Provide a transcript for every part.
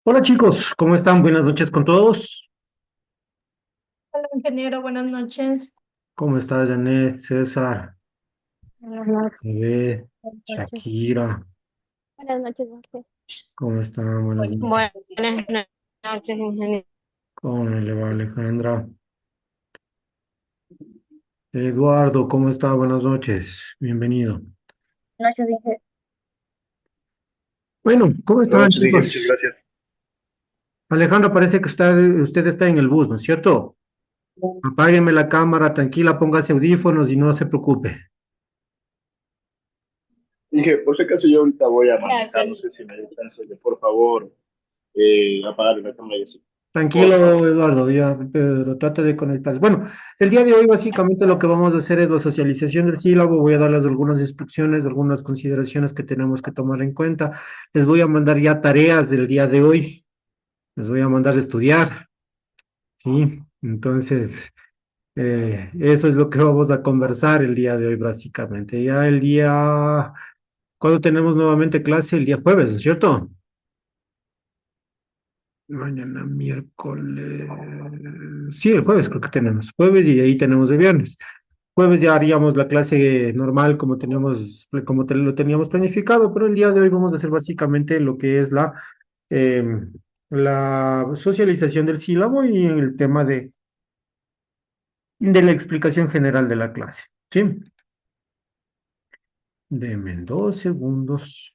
Hola chicos, ¿cómo están? Buenas noches con todos. Hola, ingeniero, buenas noches. ¿Cómo está Janet, César, Buenas noches. Bebé, Buenas noches. Shakira? Buenas noches, Ángel. ¿Cómo están? Buenas Buenas noches. noches, ingeniero. ¿Cómo le va Alejandra? Eduardo, ¿cómo está? Buenas noches. Bienvenido. Buenas noches, ingeniero. Bueno, ¿cómo Buenas están noches, Miguel, muchas chicos? gracias. Alejandra, parece que usted está en el bus, ¿no es cierto? Apágueme la cámara, tranquila, póngase audífonos y no se preocupe. Dije, por si acaso yo ahorita voy a manejar, no Gracias. sé si me da chance de, por favor, apagar la cámara y así. Tranquilo, Porfa. Eduardo, ya, pero trate de conectar. Bueno, el día de hoy básicamente lo que vamos a hacer es la socialización del sílabo. Voy a darles algunas instrucciones, algunas consideraciones que tenemos que tomar en cuenta. Les voy a mandar ya tareas del día de hoy. Les voy a mandar a estudiar, ¿sí? Entonces, eso es lo que vamos a conversar el día de hoy, básicamente. Ya el día, ¿cuándo tenemos nuevamente clase? El día jueves, ¿no es cierto? Mañana miércoles. Sí, el jueves creo que tenemos. Jueves y de ahí tenemos el viernes. Jueves ya haríamos la clase normal como teníamos, lo teníamos planificado, pero el día de hoy vamos a hacer básicamente lo que es la socialización del sílabo y el tema de la explicación general de la clase. ¿Sí? Deme 2 segundos.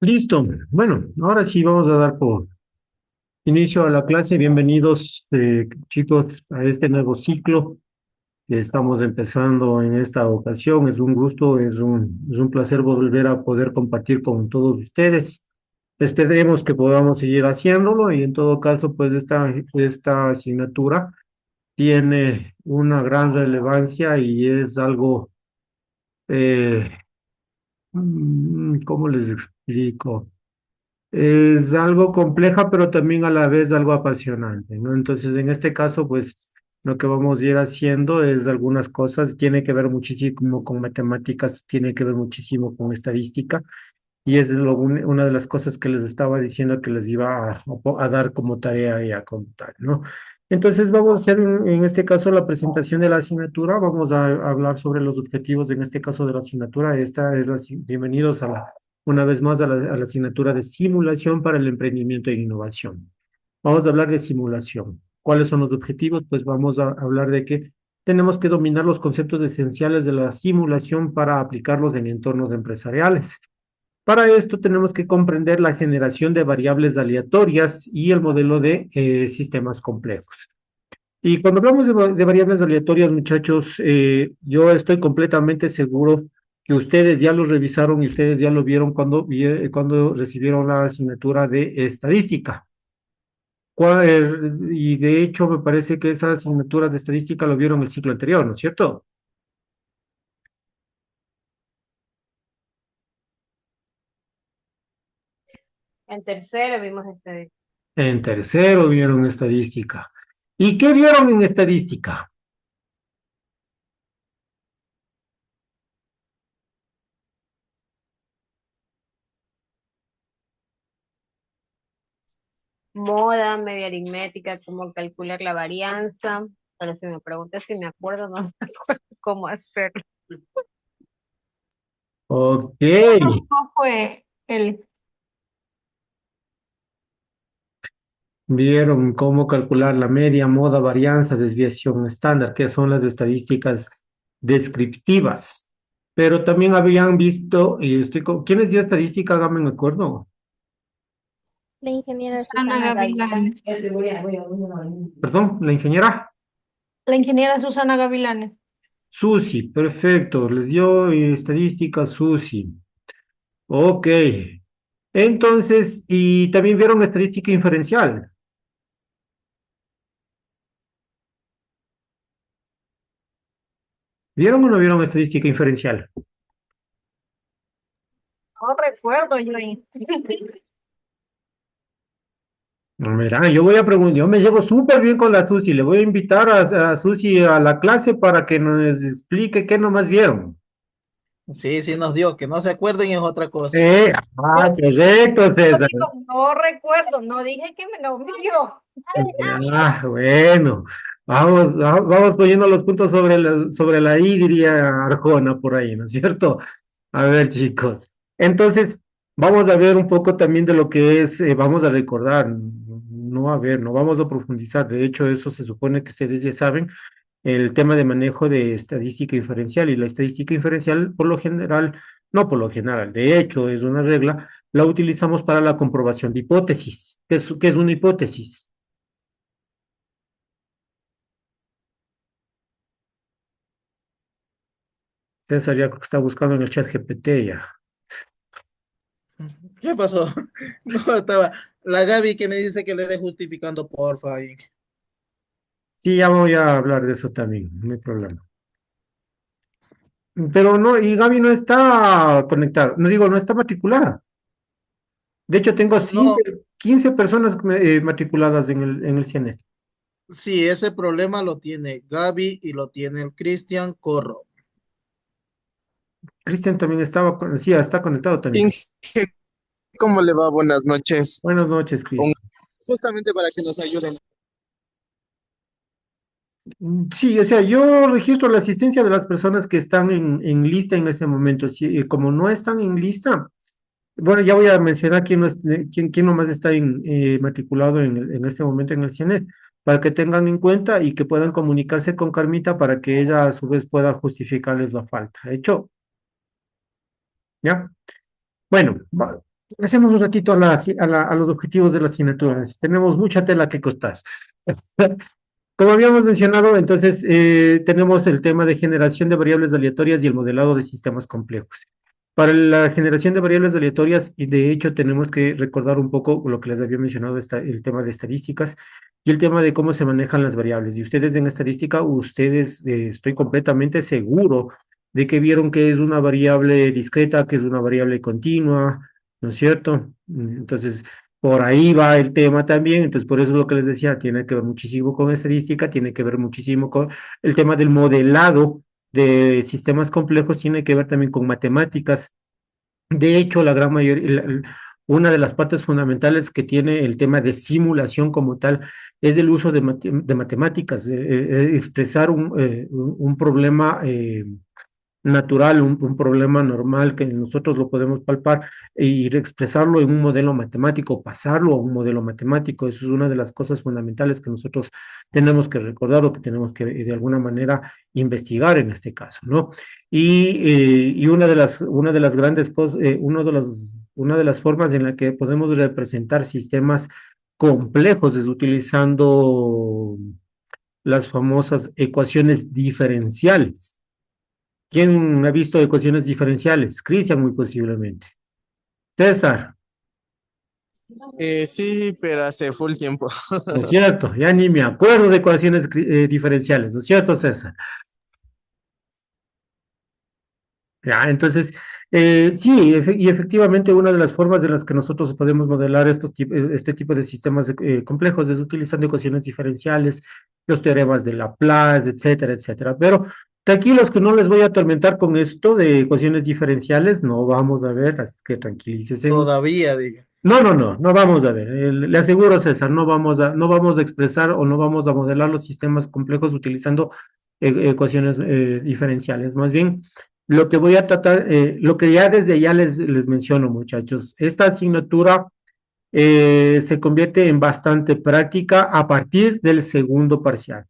Listo. Bueno, ahora sí vamos a dar por inicio a la clase. Bienvenidos, chicos, a este nuevo ciclo que estamos empezando en esta ocasión. Es un gusto, es un placer volver a poder compartir con todos ustedes. Esperemos que podamos seguir haciéndolo y en todo caso, pues esta asignatura tiene una gran relevancia y es algo, eh, ¿cómo les explico? Es algo compleja, pero también a la vez algo apasionante, ¿no? Entonces, en este caso, pues lo que vamos a ir haciendo es algunas cosas, tiene que ver muchísimo con matemáticas, tiene que ver muchísimo con estadística, y es una de las cosas que les estaba diciendo que les iba a dar como tarea y a contar, ¿no? Entonces, vamos a hacer en este caso la presentación de la asignatura, vamos a hablar sobre los objetivos, en este caso de la asignatura. Esta es bienvenidos una vez más a la asignatura de simulación para el emprendimiento e innovación. Vamos a hablar de simulación. ¿Cuáles son los objetivos? Pues vamos a hablar de que tenemos que dominar los conceptos esenciales de la simulación para aplicarlos en entornos empresariales. Para esto tenemos que comprender la generación de variables aleatorias y el modelo de sistemas complejos. Y cuando hablamos de variables aleatorias, muchachos, yo estoy completamente seguro que ustedes ya lo revisaron y ustedes ya lo vieron cuando recibieron la asignatura de estadística. Y de hecho me parece que esa asignatura de estadística lo vieron el ciclo anterior, ¿no es cierto? En tercero vimos este En tercero vieron estadística. ¿Y qué vieron en estadística? moda, media aritmética, cómo calcular la varianza. Pero si me preguntas si me acuerdo, no me acuerdo cómo hacerlo. Ok. Eso no fue el Vieron cómo calcular la media, moda, varianza, desviación estándar, que son las estadísticas descriptivas. Pero también habían visto, ¿quiénes dio estadística? Háganme un acuerdo. La ingeniera Susana Susana Gavilán. Gavilanes. Perdón, la ingeniera. La ingeniera Susana Gavilanes. Susi, perfecto. Les dio estadística Susi. Ok. Entonces, y también vieron estadística inferencial. ¿Vieron o no vieron estadística inferencial? No recuerdo yo. No, mira, yo voy a preguntar, yo me llevo súper bien con la Susi. Le voy a invitar a Susi a la clase para que nos explique qué nomás vieron. Sí, sí nos dio, que no se acuerden es otra cosa. Correcto, Yo César. digo, no recuerdo, no dije que me lo vio. Bueno, vamos poniendo los puntos sobre la I, diría Arjona por ahí, ¿no es cierto? A ver, chicos. Entonces, vamos a ver un poco también de lo que es, vamos a recordar, no a ver, no vamos a profundizar. De hecho, eso se supone que ustedes ya saben, el tema de manejo de estadística inferencial y la estadística inferencial, por lo general, no por lo general, de hecho, es una regla, la utilizamos para la comprobación de hipótesis. ¿Qué es una hipótesis? César ya creo que está buscando en el chat GPT ya. ¿Qué pasó? No, estaba la Gaby que me dice que le dé justificando, porfa. Sí, ya voy a hablar de eso también, no hay problema. Pero no, y Gaby no está conectada, no digo, no está matriculada. De hecho, tengo No, 15 personas matriculadas en el CNE. sí, ese problema lo tiene Gaby y lo tiene el Cristian Corro. Cristian también sí, está conectado también. Inge, ¿cómo le va? Buenas noches. Buenas noches, Un- Cristian. Justamente para que nos ayuden. Sí, o sea, yo registro la asistencia de las personas que están en lista en este momento. Si, como no están en lista, bueno, ya voy a mencionar quién nomás está matriculado en este momento en el CIENET, para que tengan en cuenta y que puedan comunicarse con Carmita para que ella a su vez pueda justificarles la falta. ¿Hecho? ¿Ya? Bueno, hacemos un ratito a los objetivos de la asignatura. Tenemos mucha tela que cortar. Como habíamos mencionado, entonces tenemos el tema de generación de variables aleatorias y el modelado de sistemas complejos. Para la generación de variables aleatorias, y de hecho tenemos que recordar un poco lo que les había mencionado, el tema de estadísticas y el tema de cómo se manejan las variables. Y ustedes en estadística, estoy completamente seguro de que vieron que es una variable discreta, que es una variable continua, ¿no es cierto? Entonces, por ahí va el tema también, entonces por eso es lo que les decía, tiene que ver muchísimo con estadística, tiene que ver muchísimo con el tema del modelado de sistemas complejos, tiene que ver también con matemáticas. De hecho, la gran mayoría, una de las partes fundamentales que tiene el tema de simulación como tal es el uso de matemáticas, expresar un problema natural, un problema normal que nosotros lo podemos palpar y expresarlo en un modelo matemático, pasarlo a un modelo matemático. Eso es una de las cosas fundamentales que nosotros tenemos que recordar o que tenemos que de alguna manera investigar en este caso, ¿no? Y una de las grandes cosas, una de las formas en la que podemos representar sistemas complejos es utilizando las famosas ecuaciones diferenciales. ¿Quién ha visto ecuaciones diferenciales? Cristian, muy posiblemente. César, Sí, pero hace full tiempo. ¿no es cierto? Ya ni me acuerdo de ecuaciones diferenciales, ¿no es cierto, César? Ya, entonces, sí, y efectivamente una de las formas de las que nosotros podemos modelar este tipo de sistemas complejos es utilizando ecuaciones diferenciales, los teoremas de Laplace, etcétera, etcétera. Pero tranquilos que no les voy a atormentar con esto de ecuaciones diferenciales, no vamos a ver, así que tranquilícense. Todavía, diga. No vamos a ver. Le aseguro, César, no vamos a expresar o no vamos a modelar los sistemas complejos utilizando ecuaciones diferenciales. Más bien, lo que voy a tratar, lo que ya desde ya les menciono, muchachos, esta asignatura se convierte en bastante práctica a partir del segundo parcial.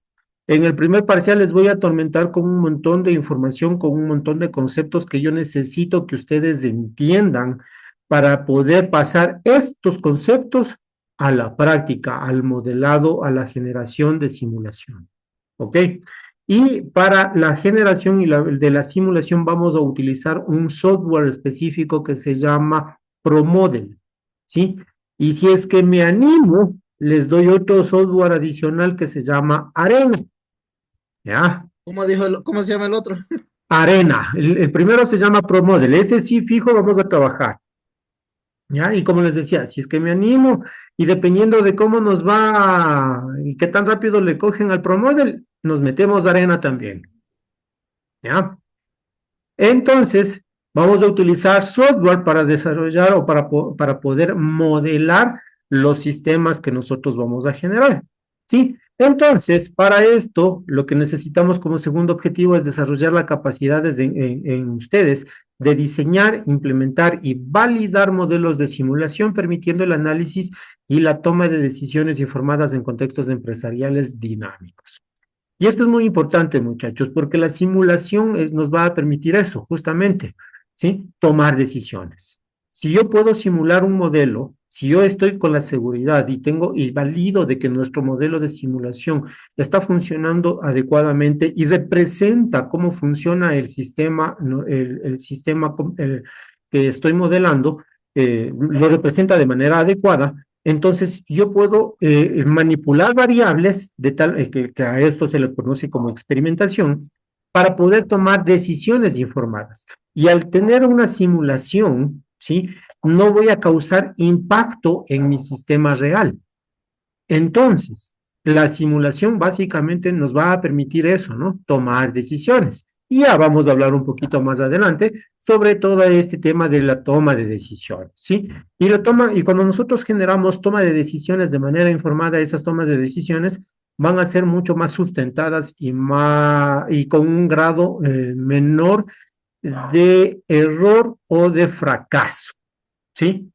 En el primer parcial les voy a atormentar con un montón de información, con un montón de conceptos que yo necesito que ustedes entiendan para poder pasar estos conceptos a la práctica, al modelado, a la generación de simulación. ¿Ok? Y para la generación de la simulación vamos a utilizar un software específico que se llama ProModel, ¿sí? Y si es que me animo, les doy otro software adicional que se llama Arena, ¿ya? ¿Cómo se llama el otro? Arena. El primero se llama ProModel. Ese sí fijo vamos a trabajar. ¿Ya? Y como les decía, si es que me animo y dependiendo de cómo nos va y qué tan rápido le cogen al ProModel, nos metemos Arena también. ¿Ya? Entonces, vamos a utilizar software para desarrollar o para poder modelar los sistemas que nosotros vamos a generar. ¿Sí? Entonces, para esto, lo que necesitamos como segundo objetivo es desarrollar la capacidad en ustedes de diseñar, implementar y validar modelos de simulación, permitiendo el análisis y la toma de decisiones informadas en contextos empresariales dinámicos. Y esto es muy importante, muchachos, porque la simulación nos va a permitir eso, justamente, ¿sí? Tomar decisiones. Si yo puedo simular un modelo, si yo estoy con la seguridad y valido de que nuestro modelo de simulación está funcionando adecuadamente y representa cómo funciona el sistema, el sistema que estoy modelando, lo representa de manera adecuada, entonces, yo puedo manipular variables de tal que a esto se le conoce como experimentación para poder tomar decisiones informadas. Y al tener una simulación, ¿sí? No voy a causar impacto en mi sistema real. Entonces, la simulación básicamente nos va a permitir eso, ¿no? Tomar decisiones. Y ya vamos a hablar un poquito más adelante sobre todo este tema de la toma de decisiones, ¿sí? Y cuando nosotros generamos toma de decisiones de manera informada, esas tomas de decisiones van a ser mucho más sustentadas y con un grado menor de error o de fracaso, ¿sí?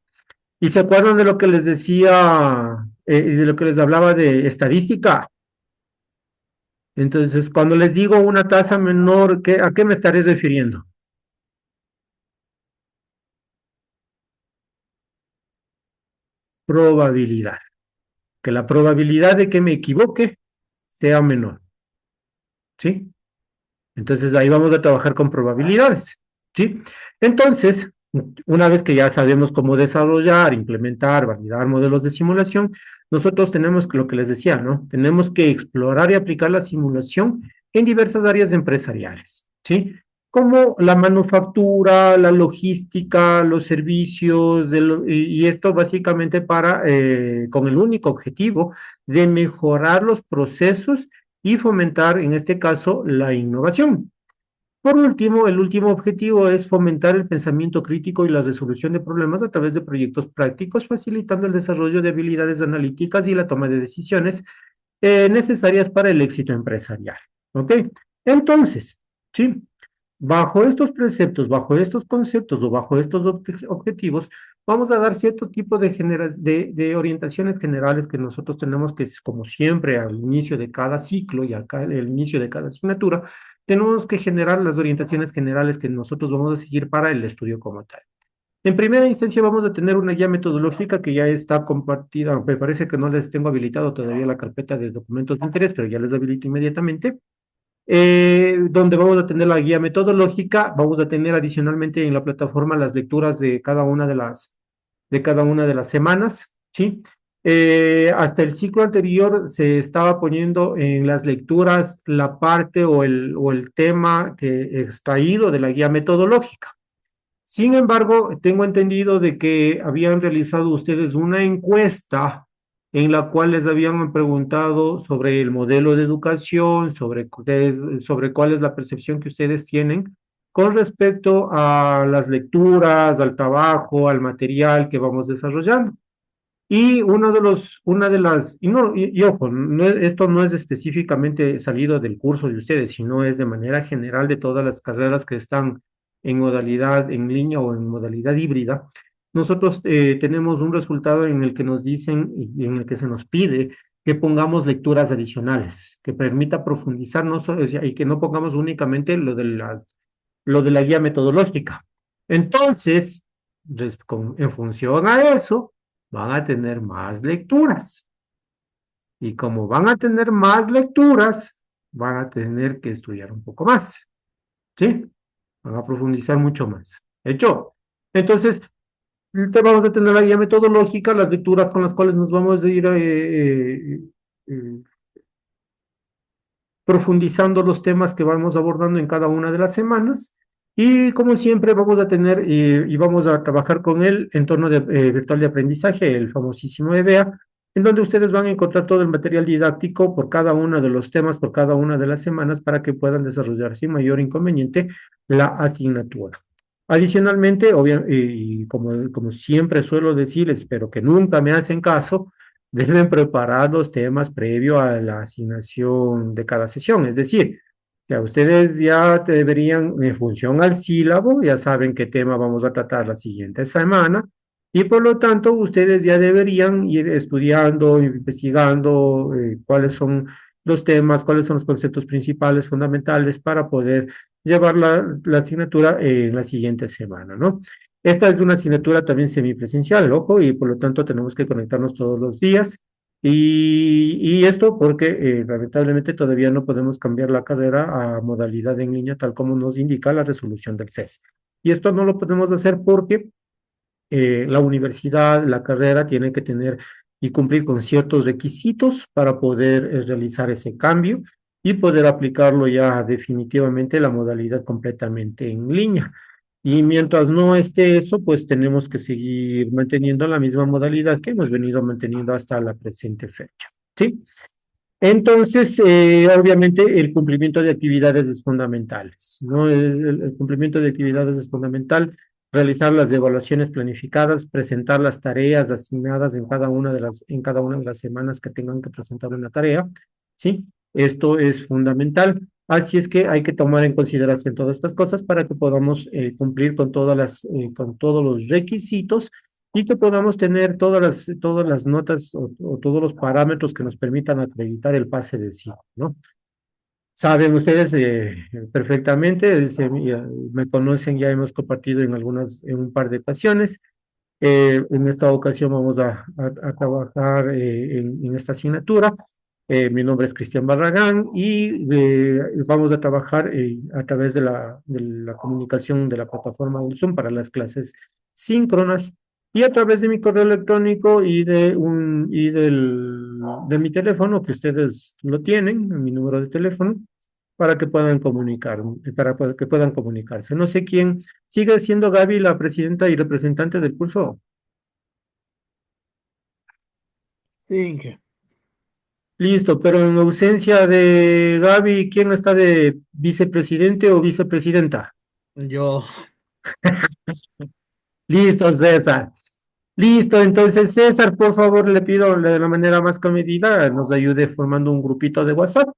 ¿Y se acuerdan de lo que les decía, de lo que les hablaba de estadística? Entonces, cuando les digo una tasa menor, ¿a qué me estaré refiriendo? Probabilidad. Que la probabilidad de que me equivoque sea menor, ¿sí? Entonces, ahí vamos a trabajar con probabilidades, ¿sí? Entonces, una vez que ya sabemos cómo desarrollar, implementar, validar modelos de simulación, nosotros tenemos lo que les decía, ¿no? Tenemos que explorar y aplicar la simulación en diversas áreas empresariales, ¿sí? Como la manufactura, la logística, los servicios, y esto básicamente con el único objetivo de mejorar los procesos y fomentar, en este caso, la innovación. Por último, el último objetivo es fomentar el pensamiento crítico y la resolución de problemas a través de proyectos prácticos, facilitando el desarrollo de habilidades analíticas y la toma de decisiones necesarias para el éxito empresarial. ¿Ok? Entonces, ¿sí? Bajo estos preceptos, bajo estos conceptos o bajo estos objetivos, vamos a dar cierto tipo de orientaciones generales que nosotros tenemos que, como siempre, al inicio de cada ciclo y al inicio de cada asignatura, tenemos que generar las orientaciones generales que nosotros vamos a seguir para el estudio como tal. En primera instancia vamos a tener una guía metodológica que ya está compartida, me parece que no les tengo habilitado todavía la carpeta de documentos de interés, pero ya les habilito inmediatamente, donde vamos a tener la guía metodológica, vamos a tener adicionalmente en la plataforma las lecturas de cada una de las semanas, ¿sí? Hasta el ciclo anterior se estaba poniendo en las lecturas la parte o el tema extraído de la guía metodológica. Sin embargo, tengo entendido de que habían realizado ustedes una encuesta en la cual les habían preguntado sobre el modelo de educación, sobre cuál es la percepción que ustedes tienen con respecto a las lecturas, al trabajo, al material que vamos desarrollando. Y y ojo, esto no es específicamente salido del curso de ustedes, sino es de manera general de todas las carreras que están en modalidad en línea o en modalidad híbrida. Nosotros tenemos un resultado en el que nos dicen y en el que se nos pide que pongamos lecturas adicionales, que permita profundizar y que no pongamos únicamente lo de la guía metodológica. Entonces, en función a eso, van a tener más lecturas. Y como van a tener más lecturas, van a tener que estudiar un poco más, ¿sí? Van a profundizar mucho más. ¿Hecho? Entonces, te vamos a tener la guía metodológica, las lecturas con las cuales nos vamos a ir eh, profundizando los temas que vamos abordando en cada una de las semanas. Y como siempre vamos a tener y vamos a trabajar con el entorno virtual de aprendizaje, el famosísimo EBEA, en donde ustedes van a encontrar todo el material didáctico por cada uno de los temas, por cada una de las semanas, para que puedan desarrollar sin mayor inconveniente la asignatura. Adicionalmente, y como siempre suelo decirles, pero que nunca me hacen caso, deben preparar los temas previo a la asignación de cada sesión. Es decir, ya ustedes ya deberían, en función al sílabo, ya saben qué tema vamos a tratar la siguiente semana, y por lo tanto ustedes ya deberían ir estudiando, investigando cuáles son los temas, cuáles son los conceptos principales, fundamentales para poder llevar la asignatura en la siguiente semana, ¿no? Esta es una asignatura también semipresencial, ojo, y por lo tanto tenemos que conectarnos todos los días. Y esto porque lamentablemente todavía no podemos cambiar la carrera a modalidad en línea tal como nos indica la resolución del CES. Y esto no lo podemos hacer porque la universidad, la carrera tiene que tener y cumplir con ciertos requisitos para poder realizar ese cambio y poder aplicarlo ya definitivamente la modalidad completamente en línea. Y mientras no esté eso, pues tenemos que seguir manteniendo la misma modalidad que hemos venido manteniendo hasta la presente fecha. ¿Sí? Entonces, obviamente, el cumplimiento de actividades es fundamental, ¿no? El cumplimiento de actividades es fundamental, realizar las evaluaciones planificadas, presentar las tareas asignadas en cada una de las semanas que tengan que presentar una tarea, ¿sí? Esto es fundamental. Así es que hay que tomar en consideración todas estas cosas para que podamos cumplir con con todos los requisitos y que podamos tener todas las notas o todos los parámetros que nos permitan acreditar el pase de ciclo, ¿no? Saben ustedes perfectamente, me conocen, ya hemos compartido en un par de ocasiones. En esta ocasión vamos a trabajar en esta asignatura. Mi nombre es Cristian Barragán y vamos a trabajar a través de la comunicación de la plataforma del Zoom para las clases síncronas y a través de mi correo electrónico de mi teléfono, que ustedes lo tienen, mi número de teléfono, para que puedan que puedan comunicarse. No sé quién sigue siendo Gaby la presidenta y representante del curso. Sí, Listo, pero en ausencia de Gaby, ¿quién está de vicepresidente o vicepresidenta? yo, Listo, César. Listo, entonces César, por favor, le pido de la manera más comedida, nos ayude formando un grupito de WhatsApp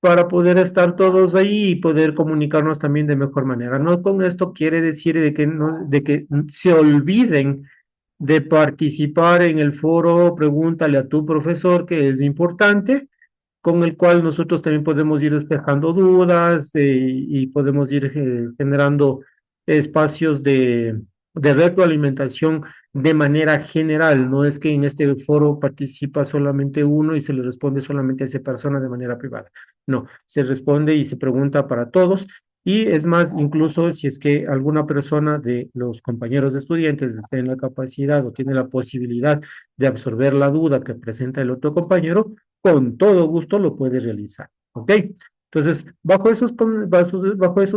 para poder estar todos ahí y poder comunicarnos también de mejor manera. No con esto quiere decir de que se olviden de participar en el foro Pregúntale a tu profesor, que es importante, con el cual nosotros también podemos ir despejando dudas y podemos ir generando espacios de retroalimentación de manera general. No es que en este foro participa solamente uno y se le responde solamente a esa persona de manera privada. No, se responde y se pregunta para todos. Y es más, incluso si es que alguna persona de los compañeros de estudiantes está en la capacidad o tiene la posibilidad de absorber la duda que presenta el otro compañero, con todo gusto lo puede realizar. ¿Ok? Entonces, bajo esos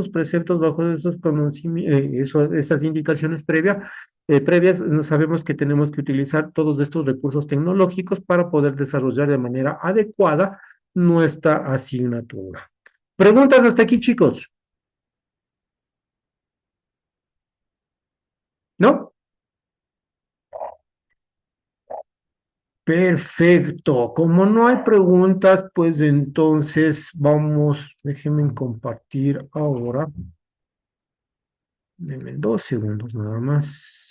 preceptos, bajo esos conocimientos, esas indicaciones previas, no sabemos que tenemos que utilizar todos estos recursos tecnológicos para poder desarrollar de manera adecuada nuestra asignatura. ¿Preguntas hasta aquí, chicos? ¿No? Perfecto. Como no hay preguntas, pues entonces déjenme compartir ahora. Denme 2 segundos nada más.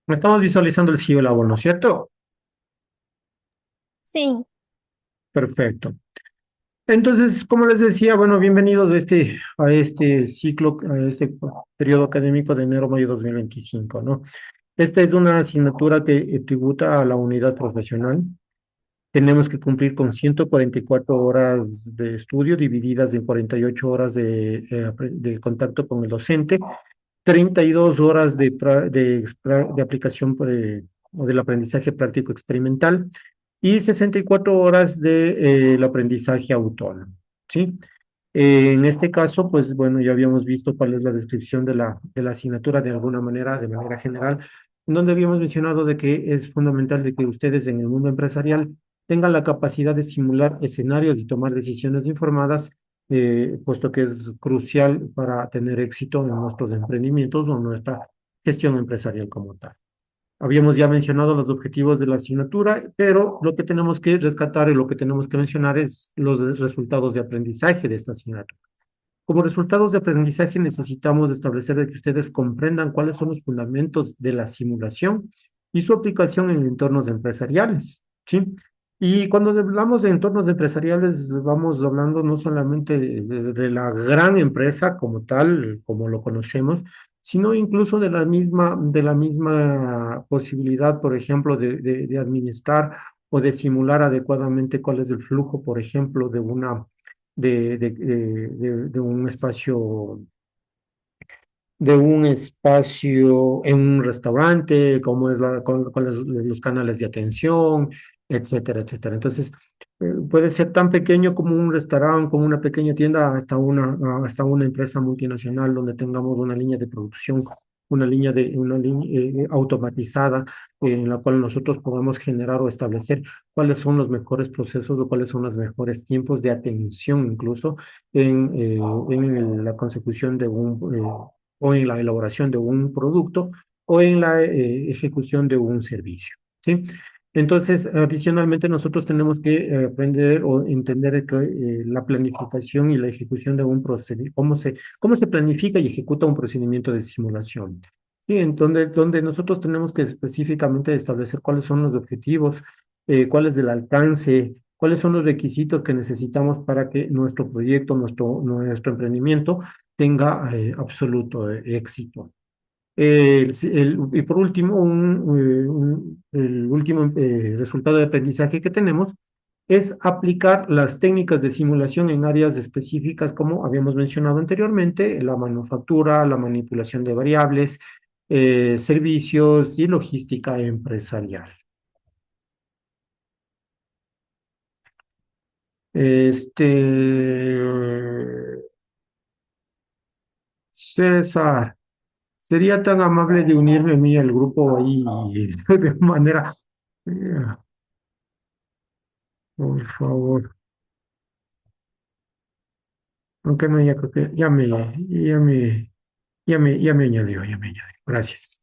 Estamos visualizando el sí o la voz, ¿no es cierto? Sí, Perfecto. Entonces, como les decía, bueno, bienvenidos a este ciclo, a este periodo académico de enero-mayo 2025, ¿no? Esta es una asignatura que tributa a la unidad profesional. Tenemos que cumplir con 144 horas de estudio divididas en 48 horas de contacto con el docente, 32 horas de aplicación o del aprendizaje práctico experimental y 64 horas de el aprendizaje autónomo, ¿sí? En este caso, pues bueno, ya habíamos visto cuál es la descripción de la asignatura de alguna manera, de manera general, en donde habíamos mencionado de que es fundamental de que ustedes en el mundo empresarial tengan la capacidad de simular escenarios y tomar decisiones informadas, puesto que es crucial para tener éxito en nuestros emprendimientos o nuestra gestión empresarial como tal. Habíamos ya mencionado los objetivos de la asignatura, pero lo que tenemos que rescatar y lo que tenemos que mencionar es los resultados de aprendizaje de esta asignatura. Como resultados de aprendizaje necesitamos establecer de que ustedes comprendan cuáles son los fundamentos de la simulación y su aplicación en entornos empresariales, ¿sí? Y cuando hablamos de entornos empresariales, vamos hablando no solamente de la gran empresa como tal, como lo conocemos, sino incluso de la misma posibilidad, por ejemplo, de administrar o de simular adecuadamente cuál es el flujo, por ejemplo, de de un espacio en un restaurante, cómo es con los canales de atención, etcétera, etcétera. Entonces, puede ser tan pequeño como un restaurante, como una pequeña tienda, hasta una empresa multinacional donde tengamos una línea de producción, una línea automatizada en la cual nosotros podamos generar o establecer cuáles son los mejores procesos o cuáles son los mejores tiempos de atención incluso en la consecución de o en la elaboración de un producto o en la ejecución de un servicio, ¿sí? Entonces, adicionalmente, nosotros tenemos que aprender o entender que la planificación y la ejecución de un procedimiento, cómo se planifica y ejecuta un procedimiento de simulación. Sí, en donde nosotros tenemos que específicamente establecer cuáles son los objetivos, cuál es el alcance, cuáles son los requisitos que necesitamos para que nuestro proyecto, nuestro emprendimiento tenga absoluto éxito. Y por último, el último resultado de aprendizaje que tenemos es aplicar las técnicas de simulación en áreas específicas, como habíamos mencionado anteriormente, la manufactura, la manipulación de variables, servicios y logística empresarial. Este, César. Sería tan amable de unirme a mí al grupo ahí de manera, eh, por favor. Aunque no, ya creo que ya me añadió, ya me añadió. Gracias.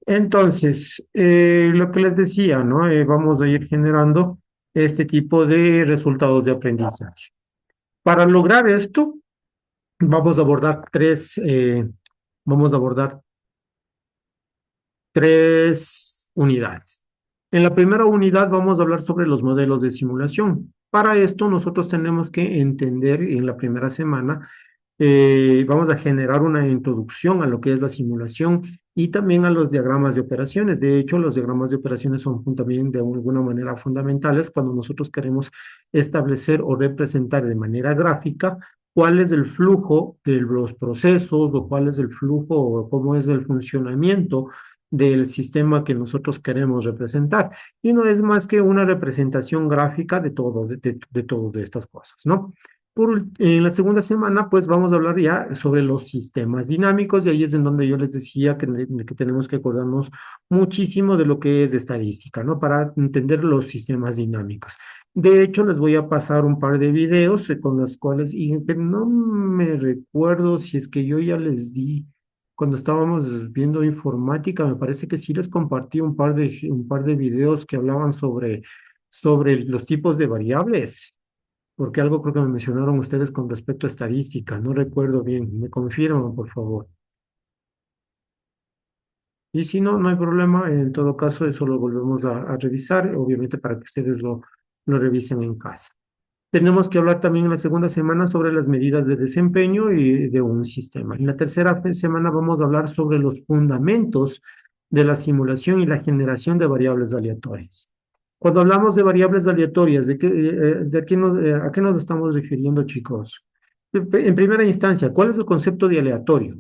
Entonces, lo que les decía, ¿no? Vamos a ir generando este tipo de resultados de aprendizaje. Para lograr esto, vamos a abordar vamos a abordar tres unidades. En la primera unidad vamos a hablar sobre los modelos de simulación. Para esto nosotros tenemos que entender en la primera semana, vamos a generar una introducción a lo que es la simulación y también a los diagramas de operaciones. De hecho, los diagramas de operaciones son también de alguna manera fundamentales cuando nosotros queremos establecer o representar de manera gráfica cuál es el flujo de los procesos o cuál es el flujo o cómo es el funcionamiento del sistema que nosotros queremos representar. Y no es más que una representación gráfica de todo, de todas estas cosas, ¿no? En la segunda semana, pues vamos a hablar ya sobre los sistemas dinámicos y ahí es en donde yo les decía que tenemos que acordarnos muchísimo de lo que es estadística, ¿no? Para entender los sistemas dinámicos. De hecho, les voy a pasar un par de videos con los cuales, y que no me recuerdo si es que yo ya les di cuando estábamos viendo informática, me parece que sí les compartí un par de videos que hablaban sobre los tipos de variables, porque algo creo que me mencionaron ustedes con respecto a estadística, no recuerdo bien, me confirman, por favor. Y si no, no hay problema. En todo caso, eso lo volvemos a revisar, obviamente para que ustedes lo revisen en casa. Tenemos que hablar también en la segunda semana sobre las medidas de desempeño y de un sistema. En la tercera semana vamos a hablar sobre los fundamentos de la simulación y la generación de variables aleatorias. Cuando hablamos de variables aleatorias, ¿a qué nos estamos refiriendo, chicos? En primera instancia, ¿cuál es el concepto de aleatorio?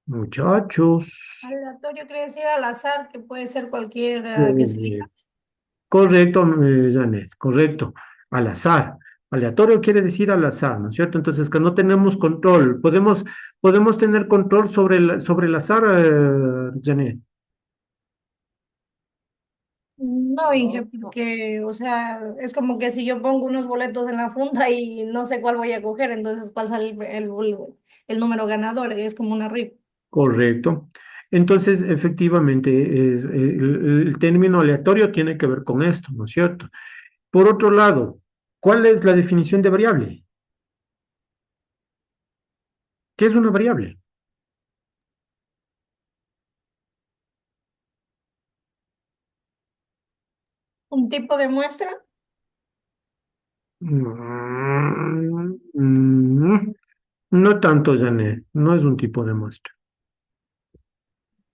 Muchachos. Aleatorio quiere decir al azar, que puede ser cualquier que se elija. eh, Correcto, Janet, correcto. Al azar. Aleatorio quiere decir al azar, ¿no es cierto? Entonces, que no tenemos control. ¿Podemos tener control sobre el azar, Janet? No, Inge, porque, o sea, es como que si yo pongo unos boletos en la funda y no sé cuál voy a coger, entonces pasa el número ganador, es como una rifa. Correcto. Entonces, efectivamente, el término aleatorio tiene que ver con esto, ¿no es cierto? Por otro lado, ¿cuál es la definición de variable? ¿Qué es una variable? Un tipo de muestra, Mm, no tanto, Janet, no es un tipo de muestra.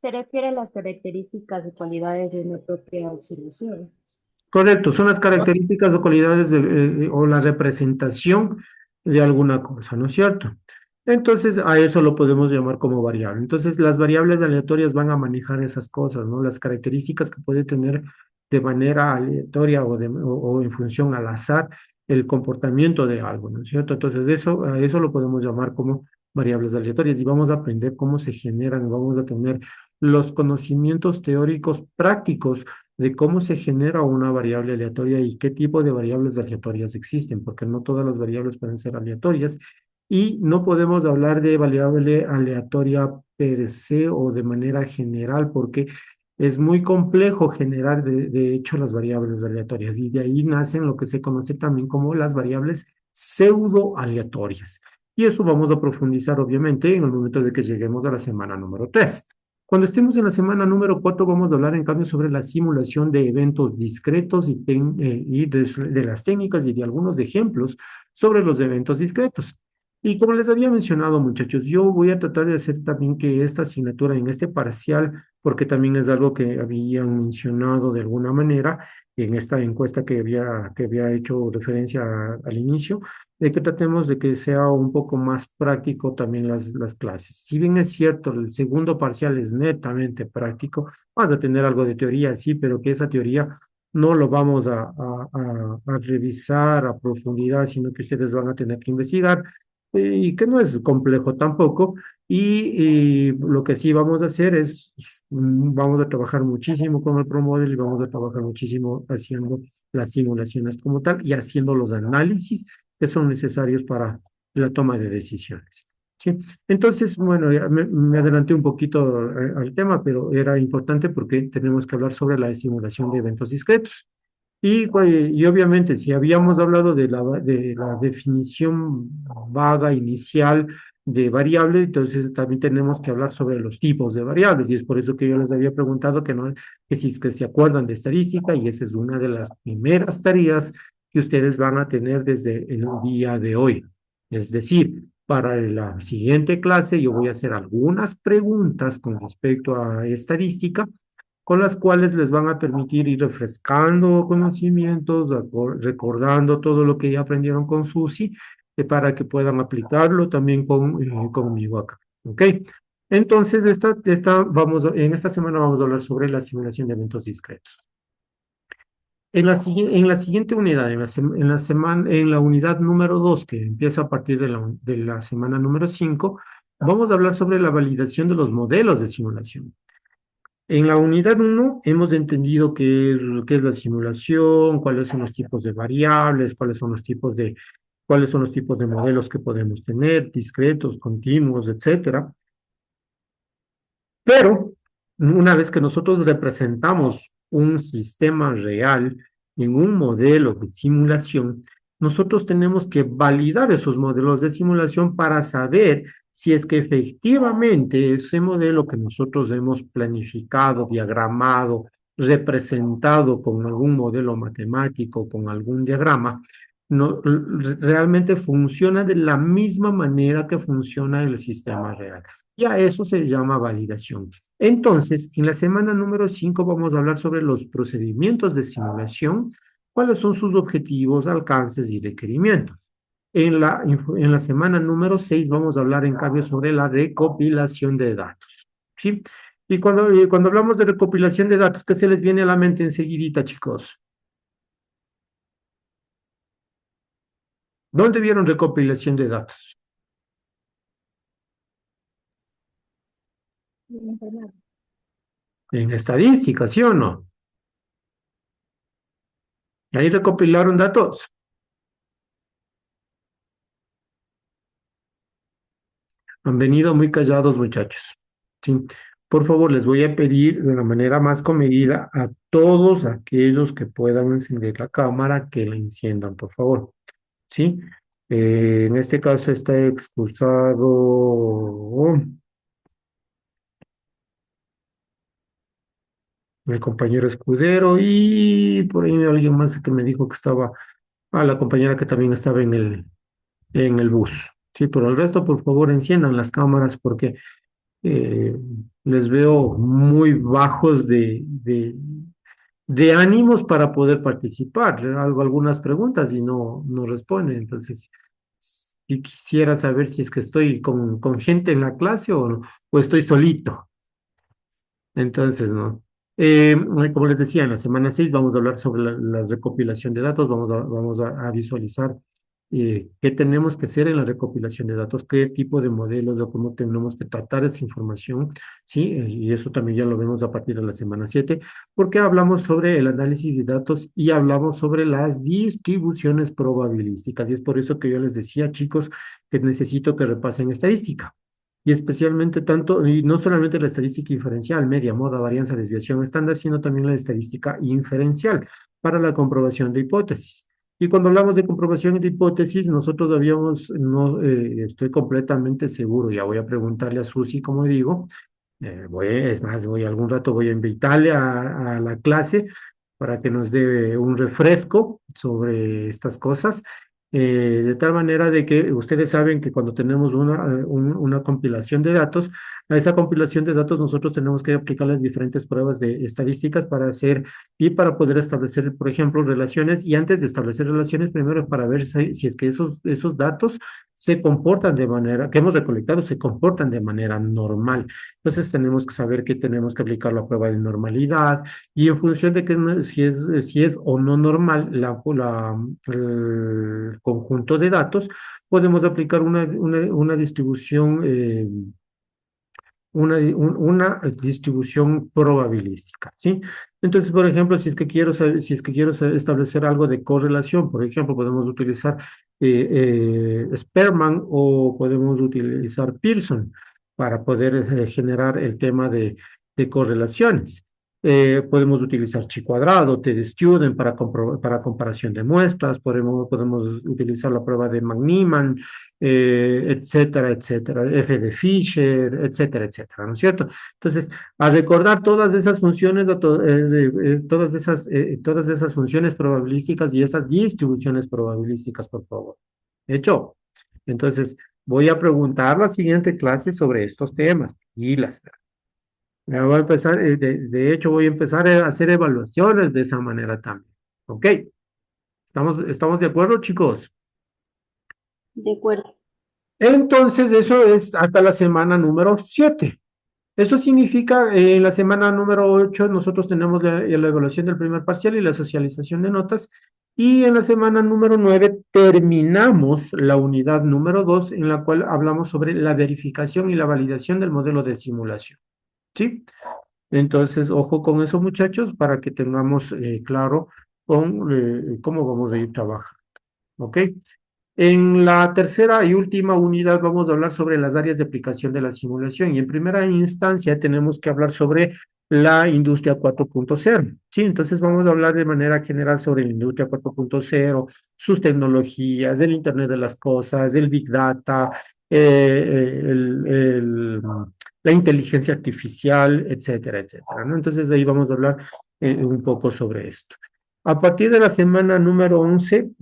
Se refiere a las características y cualidades de una propia observación. Correcto, son las características o cualidades o la representación de alguna cosa, ¿no es cierto? Entonces, a eso lo podemos llamar como variable. Entonces, las variables aleatorias van a manejar esas cosas, ¿no? Las características que puede tener de manera aleatoria o en función al azar el comportamiento de algo, ¿no es cierto? Entonces, a eso lo podemos llamar como variables aleatorias y vamos a aprender cómo se generan, vamos a tener los conocimientos teóricos prácticos de cómo se genera una variable aleatoria y qué tipo de variables aleatorias existen, porque no todas las variables pueden ser aleatorias y no podemos hablar de variable aleatoria per se o de manera general, porque es muy complejo generar de hecho las variables aleatorias y de ahí nacen lo que se conoce también como las variables pseudo aleatorias. Y eso vamos a profundizar obviamente en el momento de que lleguemos a la semana número 3. Cuando estemos en la semana número 4 vamos a hablar en cambio sobre la simulación de eventos discretos y de las técnicas y de algunos ejemplos sobre los eventos discretos. Y como les había mencionado, muchachos, yo voy a tratar de hacer también que esta asignatura en este parcial, porque también es algo que habían mencionado de alguna manera en esta encuesta que había hecho referencia al inicio, de que tratemos de que sea un poco más práctico también las clases. Si bien es cierto, el segundo parcial es netamente práctico, vas a tener algo de teoría, sí, pero que esa teoría no lo vamos a revisar a profundidad, sino que ustedes van a tener que investigar y que no es complejo tampoco. Y lo que sí vamos a hacer es, vamos a trabajar muchísimo con el ProModel y vamos a trabajar muchísimo haciendo las simulaciones como tal y haciendo los análisis que son necesarios para la toma de decisiones. ¿Sí? Entonces, bueno, ya me adelanté un poquito al tema, pero era importante porque tenemos que hablar sobre la simulación de eventos discretos. Y obviamente, si habíamos hablado de la definición vaga inicial de variable, entonces también tenemos que hablar sobre los tipos de variables, y es por eso que yo les había preguntado que, no, que si es que se acuerdan de estadística, y esa es una de las primeras tareas que ustedes van a tener desde el día de hoy. Es decir, para la siguiente clase yo voy a hacer algunas preguntas con respecto a estadística, con las cuales les van a permitir ir refrescando conocimientos, recordando todo lo que ya aprendieron con Susi, para que puedan aplicarlo también conmigo acá. ¿Ok? Entonces, en esta semana vamos a hablar sobre la simulación de eventos discretos. En la siguiente unidad, en la unidad número 2, que empieza a partir de la semana número 5, vamos a hablar sobre la validación de los modelos de simulación. En la unidad 1 hemos entendido qué es la simulación, cuáles son los tipos de variables, cuáles son los tipos de modelos que podemos tener, discretos, continuos, etcétera. Pero una vez que nosotros representamos un sistema real en un modelo de simulación, nosotros tenemos que validar esos modelos de simulación para saber si es que efectivamente ese modelo que nosotros hemos planificado, diagramado, representado con algún modelo matemático, con algún diagrama, no, realmente funciona de la misma manera que funciona el sistema real. Y a eso se llama validación. Entonces, en la semana número 5 vamos a hablar sobre los procedimientos de simulación, cuáles son sus objetivos, alcances y requerimientos. En la semana número 6 vamos a hablar en cambio sobre la recopilación de datos. ¿Sí? Y cuando hablamos de recopilación de datos, ¿qué se les viene a la mente enseguidita, chicos? ¿Dónde vieron recopilación de datos? En estadística, ¿sí o no? Ahí recopilaron datos. Han venido muy callados, muchachos. ¿Sí? Por favor, les voy a pedir de la manera más comedida a todos aquellos que puedan encender la cámara que la enciendan, por favor. ¿Sí? En este caso está excusado el compañero Escudero y por ahí alguien más que me dijo que estaba, la compañera que también estaba en el bus. Sí, pero el resto, por favor, enciendan las cámaras porque eh, les veo muy bajos de ánimos para poder participar. Le hago algunas preguntas y no responden. Entonces, si quisiera saber si es que estoy con gente en la clase o estoy solito. Entonces, ¿no? Como les decía, en la semana 6 vamos a hablar sobre la recopilación de datos, vamos a visualizar qué tenemos que hacer en la recopilación de datos, qué tipo de modelos o cómo tenemos que tratar esa información, ¿sí? Y eso también ya lo vemos a partir de la semana 7 porque hablamos sobre el análisis de datos y hablamos sobre las distribuciones probabilísticas. Y es por eso que yo les decía, chicos, que necesito que repasen estadística y especialmente tanto, y no solamente la estadística inferencial, media, moda, varianza, desviación estándar, sino también la estadística inferencial para la comprobación de hipótesis. Y cuando hablamos de comprobación de hipótesis, nosotros habíamos, no estoy completamente seguro, ya voy a preguntarle a Susi, como digo, es más, algún rato voy a invitarle a la clase para que nos dé un refresco sobre estas cosas, de tal manera de que ustedes saben que cuando tenemos una compilación de datos, a esa compilación de datos nosotros tenemos que aplicar las diferentes pruebas de estadísticas para hacer y para poder establecer, por ejemplo, relaciones, y antes de establecer relaciones, primero es para ver si es que esos datos se comportan de manera, que hemos recolectado, se comportan de manera normal. Entonces tenemos que saber que tenemos que aplicar la prueba de normalidad, y en función de que si es o no normal el conjunto de datos, podemos aplicar una distribución, una distribución probabilística, ¿sí? Entonces, por ejemplo, si es que quiero establecer algo de correlación, por ejemplo, podemos utilizar Spearman o podemos utilizar Pearson para poder generar el tema de correlaciones. Podemos utilizar chi cuadrado, T-de-Student para comparación de muestras, podemos utilizar la prueba de McNeeman, etcétera, etcétera, F de Fisher, etcétera, etcétera, ¿no es cierto? Entonces, al recordar todas esas funciones, todas esas funciones probabilísticas y esas distribuciones probabilísticas, por favor. ¿Hecho? Entonces, voy a preguntar la siguiente clase sobre estos temas y las voy a empezar, de hecho, voy a empezar a hacer evaluaciones de esa manera también. ¿Ok? ¿Estamos de acuerdo, chicos? De acuerdo. Entonces, eso es hasta la semana número 7. Eso significa, en la semana número 8 nosotros tenemos la evaluación del primer parcial y la socialización de notas, y en la semana número 9 terminamos la unidad número 2 en la cual hablamos sobre la verificación y la validación del modelo de simulación. ¿Sí? Entonces, ojo con eso, muchachos, para que tengamos claro cómo vamos a ir trabajando. ¿Ok? En la tercera y última unidad vamos a hablar sobre las áreas de aplicación de la simulación, y en primera instancia tenemos que hablar sobre la industria 4.0. Sí, entonces vamos a hablar de manera general sobre la industria 4.0, sus tecnologías, el Internet de las cosas, el Big Data, la inteligencia artificial, etcétera, etcétera, ¿no? Entonces, de ahí vamos a hablar un poco sobre esto. A partir de la semana número 11,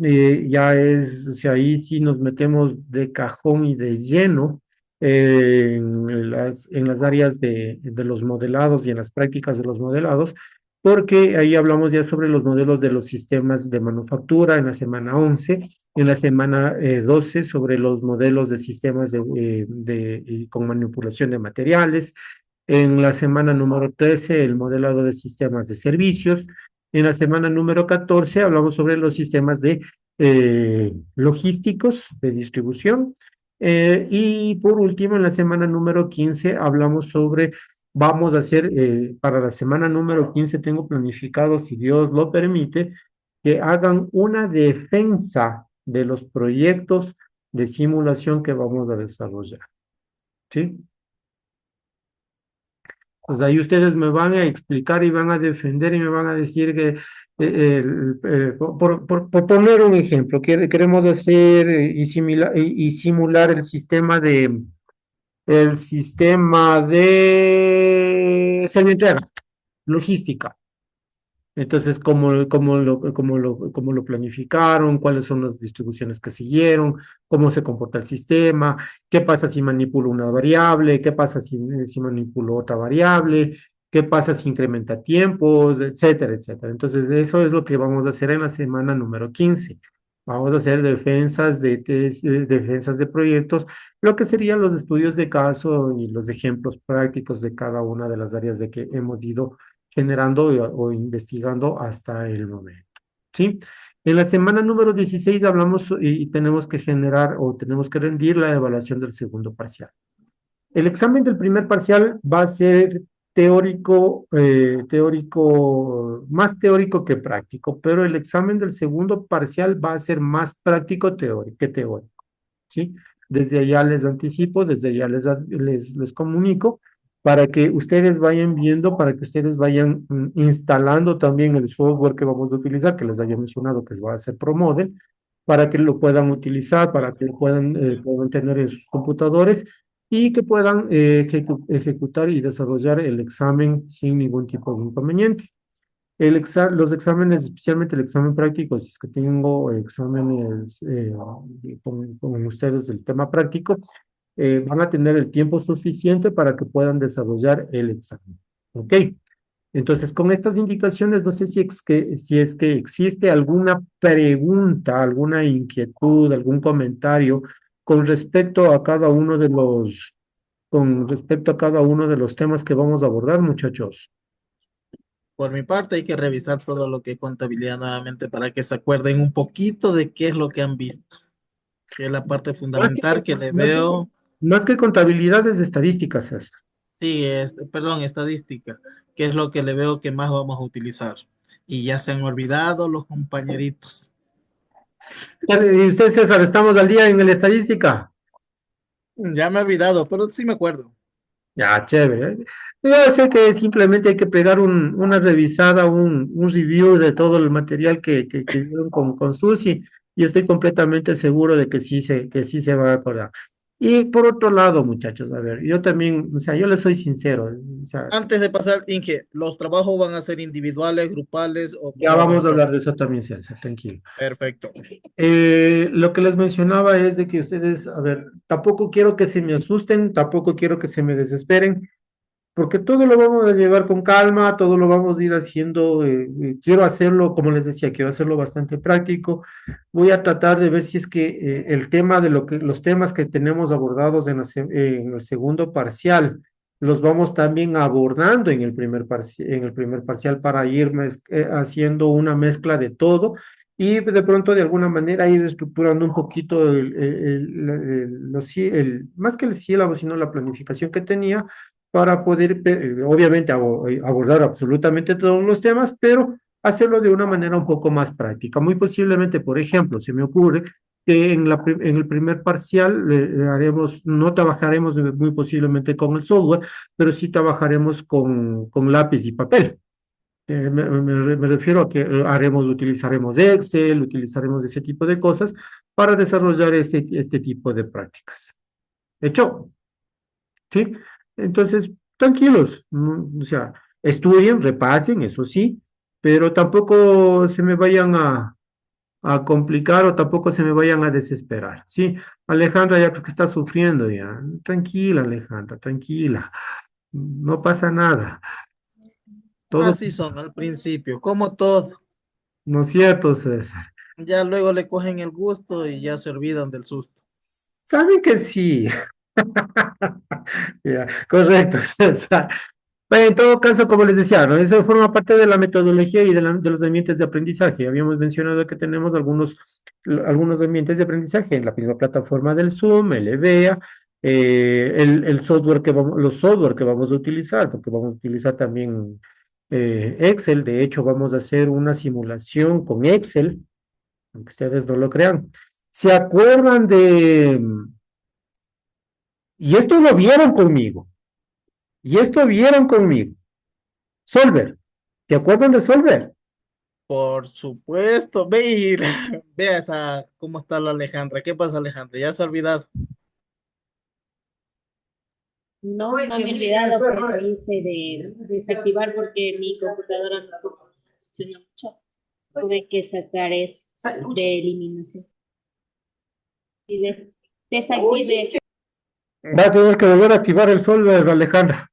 ya es, o sea, ahí sí nos metemos de cajón y de lleno en las áreas de los modelados y en las prácticas de los modelados, porque ahí hablamos ya sobre los modelos de los sistemas de manufactura en la semana 11, en la semana 12 sobre los modelos de sistemas con manipulación de materiales, en la semana número 13 el modelado de sistemas de servicios, en la semana número 14 hablamos sobre los sistemas de logísticos de distribución. Y por último, en la semana número 15 hablamos sobre, vamos a hacer, para la semana número 15 tengo planificado, si Dios lo permite, que hagan una defensa de los proyectos de simulación que vamos a desarrollar. ¿Sí? Pues ahí ustedes me van a explicar y van a defender y me van a decir que, por poner un ejemplo, queremos hacer y simular el sistema de entrega, logística. Entonces, cómo lo planificaron, cuáles son las distribuciones que siguieron, cómo se comporta el sistema, qué pasa si manipulo una variable, qué pasa si manipulo otra variable, qué pasa si incrementa tiempos, etcétera, etcétera. Entonces, eso es lo que vamos a hacer en la semana número 15. Vamos a hacer defensas de proyectos, lo que serían los estudios de caso y los ejemplos prácticos de cada una de las áreas de que hemos ido generando o investigando hasta el momento. ¿Sí? En la semana número 16 hablamos y tenemos que generar o tenemos que rendir la evaluación del segundo parcial. El examen del primer parcial va a ser más teórico que práctico, pero el examen del segundo parcial va a ser más práctico que teórico. ¿Sí? Desde allá les anticipo, desde allá les comunico para que ustedes vayan viendo, para que ustedes vayan instalando también el software que vamos a utilizar, que les había mencionado que va a ser ProModel, para que lo puedan utilizar, para que lo puedan tener en sus computadores y que puedan ejecutar y desarrollar el examen sin ningún tipo de inconveniente. Los exámenes, especialmente el examen práctico, si es que tengo exámenes con ustedes del tema práctico, van a tener el tiempo suficiente para que puedan desarrollar el examen. ¿Ok? Entonces, con estas indicaciones, no sé si es que existe alguna pregunta, alguna inquietud, algún comentario con respecto a cada uno de los temas que vamos a abordar, muchachos. Por mi parte, hay que revisar todo lo que es contabilidad nuevamente para que se acuerden un poquito de qué es lo que han visto, que es la parte fundamental que le veo. Más que contabilidad es estadística, César. Sí, perdón, estadística, que es lo que le veo que más vamos a utilizar. Y ya se han olvidado los compañeritos. ¿Y usted, César, estamos al día en la estadística? Ya me he olvidado, pero sí me acuerdo. Ya, chévere. Yo sé que simplemente hay que pegar una revisada, un review de todo el material que vieron con Susi, y estoy completamente seguro de que sí se va a acordar. Y por otro lado, muchachos, a ver, yo también, o sea, yo les soy sincero, o sea, Antes de pasar, Inge, ¿los trabajos van a ser individuales, grupales o ya cómo van vamos a a hablar de eso también, César, tranquilo. Perfecto. Lo que les mencionaba es de que ustedes, a ver, tampoco quiero que se me asusten, tampoco quiero que se me desesperen, porque todo lo vamos a llevar con calma, todo lo vamos a ir haciendo, quiero hacerlo, como les decía, quiero hacerlo bastante práctico. Voy a tratar de ver si es que el tema de los temas que tenemos abordados en el segundo parcial, los vamos también abordando en el primer parcial para ir haciendo una mezcla de todo y de pronto de alguna manera ir estructurando un poquito más que el sílabo, sino la planificación que tenía para poder, obviamente, abordar absolutamente todos los temas, pero hacerlo de una manera un poco más práctica. Muy posiblemente, por ejemplo, se me ocurre que en el primer parcial no trabajaremos muy posiblemente con el software, pero sí trabajaremos con lápiz y papel. Me refiero a que utilizaremos Excel, utilizaremos ese tipo de cosas para desarrollar este tipo de prácticas. ¿Hecho? ¿Sí? Entonces, tranquilos, o sea, estudien, repasen, eso sí, pero tampoco se me vayan a complicar o tampoco se me vayan a desesperar, ¿sí? Alejandra ya creo que está sufriendo ya. Tranquila, Alejandra, tranquila. No pasa nada. Todo, Así son al principio, como todo. ¿no es cierto, César? Ya luego le cogen el gusto y ya se olvidan del susto. Saben que sí. Ya, correcto, César. Bueno, en todo caso, como les decía, ¿no? Eso forma parte de la metodología y de los ambientes de aprendizaje. Habíamos mencionado que tenemos algunos ambientes de aprendizaje en la misma plataforma del Zoom, el EVEA, el software los software que vamos a utilizar, porque vamos a utilizar también Excel. De hecho, vamos a hacer una simulación con Excel, aunque ustedes no lo crean. ¿Se acuerdan y esto lo vieron conmigo, y esto vieron conmigo? Solver. ¿Te acuerdan de Solver? Por supuesto, ve ve esa, cómo está la Alejandra. ¿Qué pasa, Alejandra? Ya se ha olvidado. No, no me he olvidado, pero lo hice de desactivar porque mi computadora no funciona mucho. Tuve que sacar eso de eliminación. Y desactivé. Va a tener que volver a activar el Solver, Alejandra.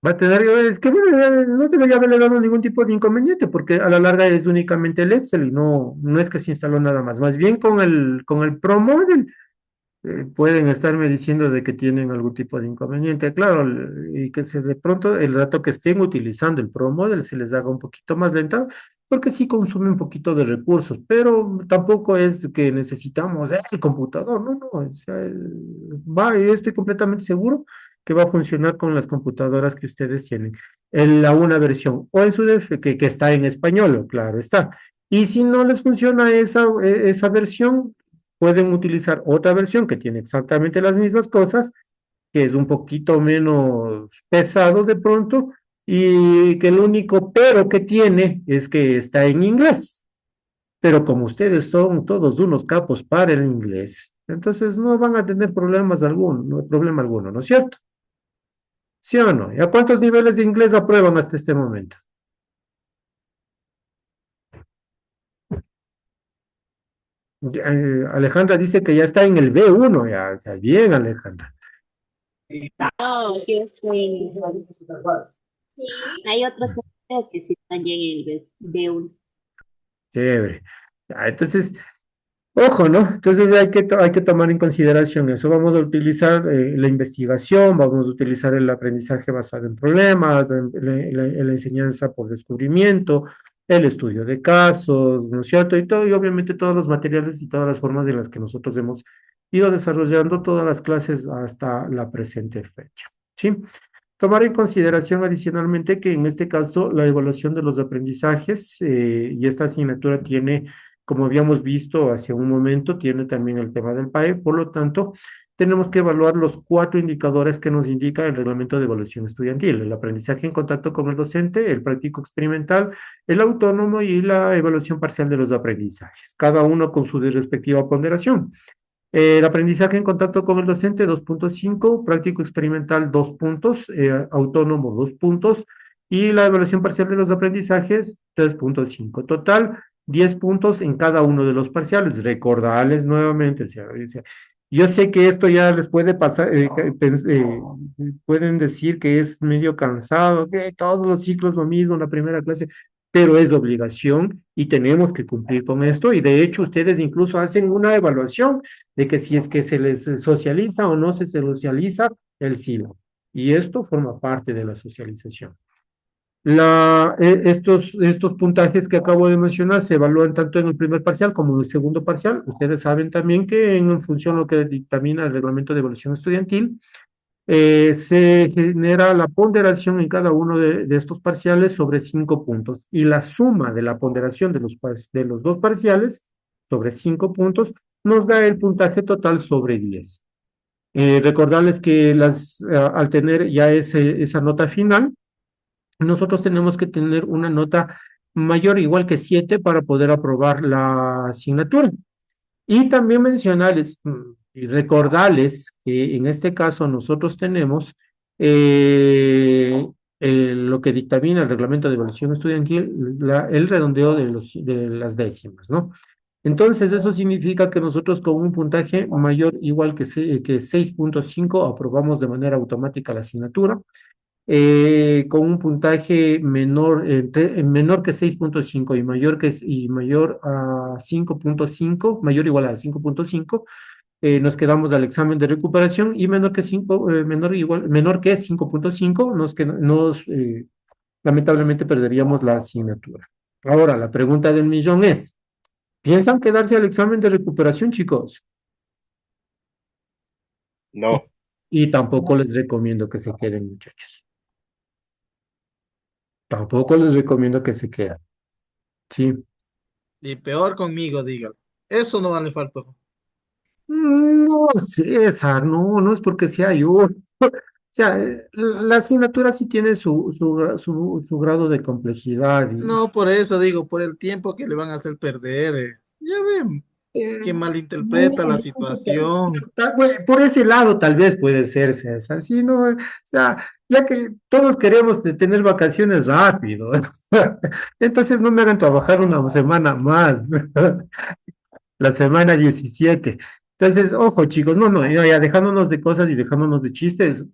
Va a tener que, es que bueno, no debería haberle dado ningún tipo de inconveniente, porque a la larga es únicamente el Excel y no es que se instaló nada más. Más bien con el Pro Model pueden estarme diciendo de que tienen algún tipo de inconveniente, claro, y que de pronto el rato que estén utilizando el Pro Model se les haga un poquito más lenta, porque sí consume un poquito de recursos, pero tampoco es que necesitamos el computador, no, o sea, yo estoy completamente seguro que va a funcionar con las computadoras que ustedes tienen, en la una versión, o en su que está en español, claro está. Y si no les funciona esa versión, pueden utilizar otra versión que tiene exactamente las mismas cosas, que es un poquito menos pesado de pronto, y que el único pero que tiene es que está en inglés. Pero como ustedes son todos unos capos para el inglés, entonces no van a tener problemas alguno, no hay problema alguno, ¿no es cierto? ¿Sí o no? ¿Y a cuántos niveles de inglés aprueban hasta este momento? Alejandra dice que ya está en el B1, ya, o sea, bien, Alejandra. No, yo estoy hay otros compañeros que sí están ya en el B1. Chévere. Entonces, ojo, ¿no? Entonces hay que tomar en consideración eso. Vamos a utilizar la investigación, vamos a utilizar el aprendizaje basado en problemas, la enseñanza por descubrimiento, el estudio de casos, ¿no es cierto? Y todo, y obviamente todos los materiales y todas las formas de las que nosotros hemos ido desarrollando todas las clases hasta la presente fecha. ¿Sí? Tomar en consideración adicionalmente que en este caso la evaluación de los aprendizajes y esta asignatura tiene, como habíamos visto hace un momento, tiene también el tema del PAE, por lo tanto, tenemos que evaluar los 4 indicadores que nos indica el reglamento de evaluación estudiantil: el aprendizaje en contacto con el docente, el práctico experimental, el autónomo y la evaluación parcial de los aprendizajes, cada uno con su respectiva ponderación. El aprendizaje en contacto con el docente, 2.5, práctico experimental, 2 puntos, autónomo, 2 puntos, y la evaluación parcial de los aprendizajes, 3.5. Total, 10 puntos en cada uno de los parciales. Recordarles nuevamente, yo sé que esto ya les puede pasar, pueden decir que es medio cansado, que todos los ciclos lo mismo en la primera clase, pero es obligación y tenemos que cumplir con esto. Y de hecho, ustedes incluso hacen una evaluación de que si es que se les socializa o no se socializa el silo. Y esto forma parte de la socialización. Estos puntajes que acabo de mencionar se evalúan tanto en el primer parcial como en el segundo parcial. Ustedes saben también que en función de lo que dictamina el reglamento de evaluación estudiantil, se genera la ponderación en cada uno de estos parciales sobre 5 puntos. Y la suma de la ponderación de los dos parciales sobre 5 puntos nos da el puntaje total sobre 10. Recordarles que al tener ya esa nota final, nosotros tenemos que tener una nota mayor o igual que 7 para poder aprobar la asignatura. Y también mencionarles y recordarles que en este caso nosotros tenemos lo que dictamina el reglamento de evaluación estudiantil, el redondeo de las décimas, ¿no? Entonces, eso significa que nosotros con un puntaje mayor igual que 6.5 aprobamos de manera automática la asignatura. Con un puntaje menor que 6.5 y mayor a 5.5, mayor o igual a 5.5, nos quedamos al examen de recuperación, y menor que 5, menor que 5.5 lamentablemente perderíamos la asignatura. Ahora, la pregunta del millón es, ¿piensan quedarse al examen de recuperación, chicos? No, Y tampoco les recomiendo que se queden, muchachos. Tampoco les recomiendo que se queden. Sí. Y peor conmigo, dígalo. Eso no vale falta. No, César, no es porque sea yo. O sea, la asignatura sí tiene su grado de complejidad. No, por eso digo, por el tiempo que le van a hacer perder. Ya ven que malinterpreta la situación. Bueno, por ese lado tal vez puede ser, César. Sí, no, o sea, ya que todos queremos tener vacaciones rápido. Entonces no me hagan trabajar una semana más. La semana 17. Entonces, ojo, chicos, no, ya dejándonos de cosas y dejándonos de chistes,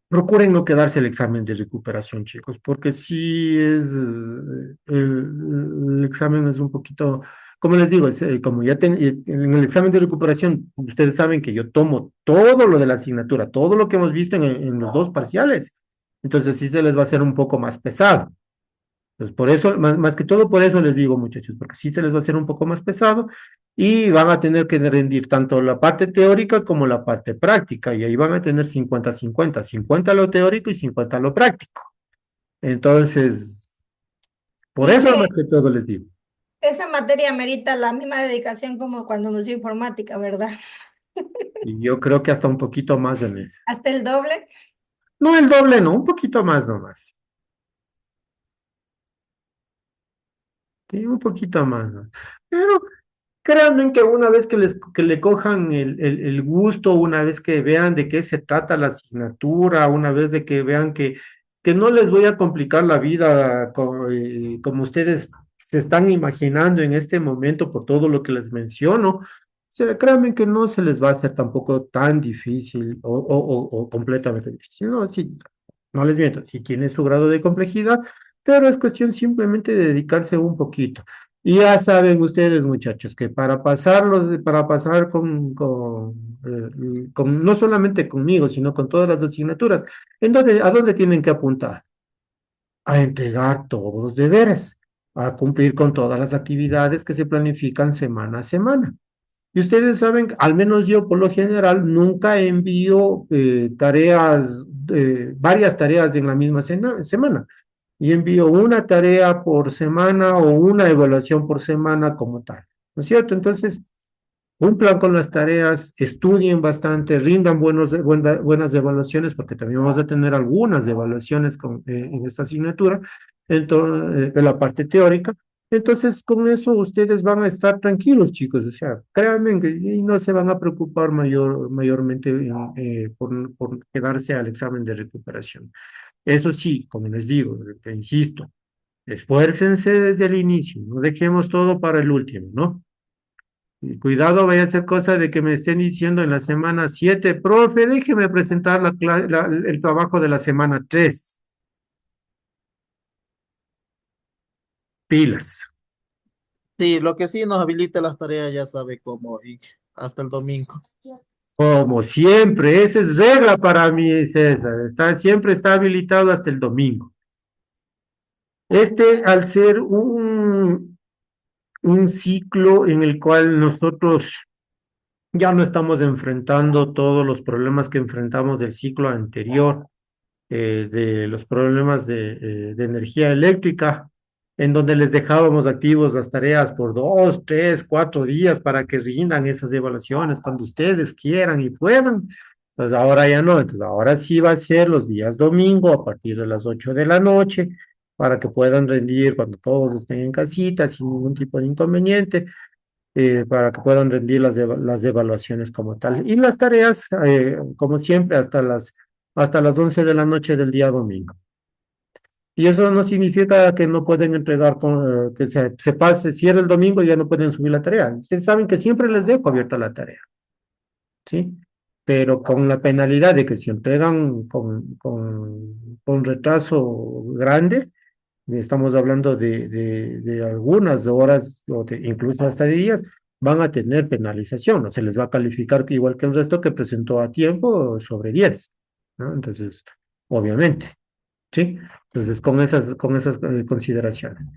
procuren no quedarse el examen de recuperación, chicos, porque sí el examen es un poquito, como les digo, como en el examen de recuperación, ustedes saben que yo tomo todo lo de la asignatura, todo lo que hemos visto en los dos parciales, entonces sí se les va a hacer un poco más pesado. Pues por eso, más que todo por eso les digo, muchachos, porque sí se les va a hacer un poco más pesado y van a tener que rendir tanto la parte teórica como la parte práctica, y ahí van a tener 50-50, 50 lo teórico y 50 lo práctico. Entonces, por Y es eso más que que todo les digo. esa materia merita la misma dedicación como cuando nos dio informática, ¿verdad? Y yo creo que hasta un poquito más Hasta el doble. no el doble, no, un poquito más nomás. Sí, un poquito más, ¿no? Pero créanme que una vez que le cojan el gusto, una vez que vean de qué se trata la asignatura, una vez de que vean que no les voy a complicar la vida como ustedes se están imaginando en este momento por todo lo que les menciono, o sea, créanme que no se les va a hacer tampoco tan difícil o completamente difícil, ¿no? Sí, no les miento, sí tiene su grado de complejidad, pero es cuestión simplemente de dedicarse un poquito. Y ya saben ustedes, muchachos, que para pasar no solamente conmigo, sino con todas las asignaturas, ¿a dónde tienen que apuntar? A entregar todos los deberes, a cumplir con todas las actividades que se planifican semana a semana. Y ustedes saben, al menos yo por lo general nunca envío varias tareas en la misma semana. Y envío una tarea por semana o una evaluación por semana como tal. ¿No es cierto? Entonces, cumplan con las tareas, estudien bastante, rindan buenas evaluaciones, porque también vamos a tener algunas evaluaciones en esta asignatura, de la parte teórica. Entonces, con eso ustedes van a estar tranquilos, chicos. O sea, créanme que y no se van a preocupar mayormente por quedarse al examen de recuperación. Eso sí, como les digo, te insisto, esfuércense desde el inicio, no dejemos todo para el último, ¿no? Y cuidado, vaya a ser cosa de que me estén diciendo en la semana 7, profe, déjeme presentar el trabajo de la semana 3. Pilas. Sí, lo que sí nos habilita las tareas, ya sabe cómo, y hasta el domingo. Como siempre, esa es regla para mí, César. Siempre está habilitado hasta el domingo. Al ser un ciclo en el cual nosotros ya no estamos enfrentando todos los problemas que enfrentamos del ciclo anterior, de los problemas de energía eléctrica, en donde les dejábamos activos las tareas por 2, 3, 4 días para que rindan esas evaluaciones cuando ustedes quieran y puedan. Pues ahora ya no, entonces ahora sí va a ser los días domingo a partir de las 8 de la noche para que puedan rendir cuando todos estén en casita sin ningún tipo de inconveniente, para que puedan rendir las evaluaciones como tal. Y las tareas, como siempre, hasta las 11 de la noche del día domingo. Y eso no significa que no pueden entregar, que se pase, cierre el domingo y ya no pueden subir la tarea. Ustedes saben que siempre les dejo abierta la tarea, ¿sí? Pero con la penalidad de que si entregan con retraso grande, estamos hablando de algunas horas o incluso hasta de días, van a tener penalización, no se les va a calificar igual que el resto que presentó a tiempo sobre 10, ¿no? Entonces, obviamente. ¿Sí? Entonces, con esas consideraciones.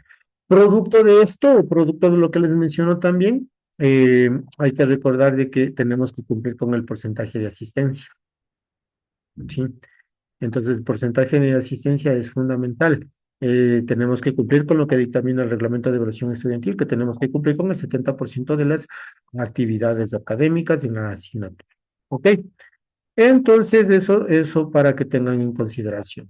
Producto de esto, producto de lo que les menciono también, hay que recordar de que tenemos que cumplir con el porcentaje de asistencia, ¿sí? Entonces, el porcentaje de asistencia es fundamental. Tenemos que cumplir con lo que dictamina el reglamento de evaluación estudiantil, que tenemos que cumplir con el 70% de las actividades académicas en la asignatura. ¿Ok? Entonces, eso para que tengan en consideración.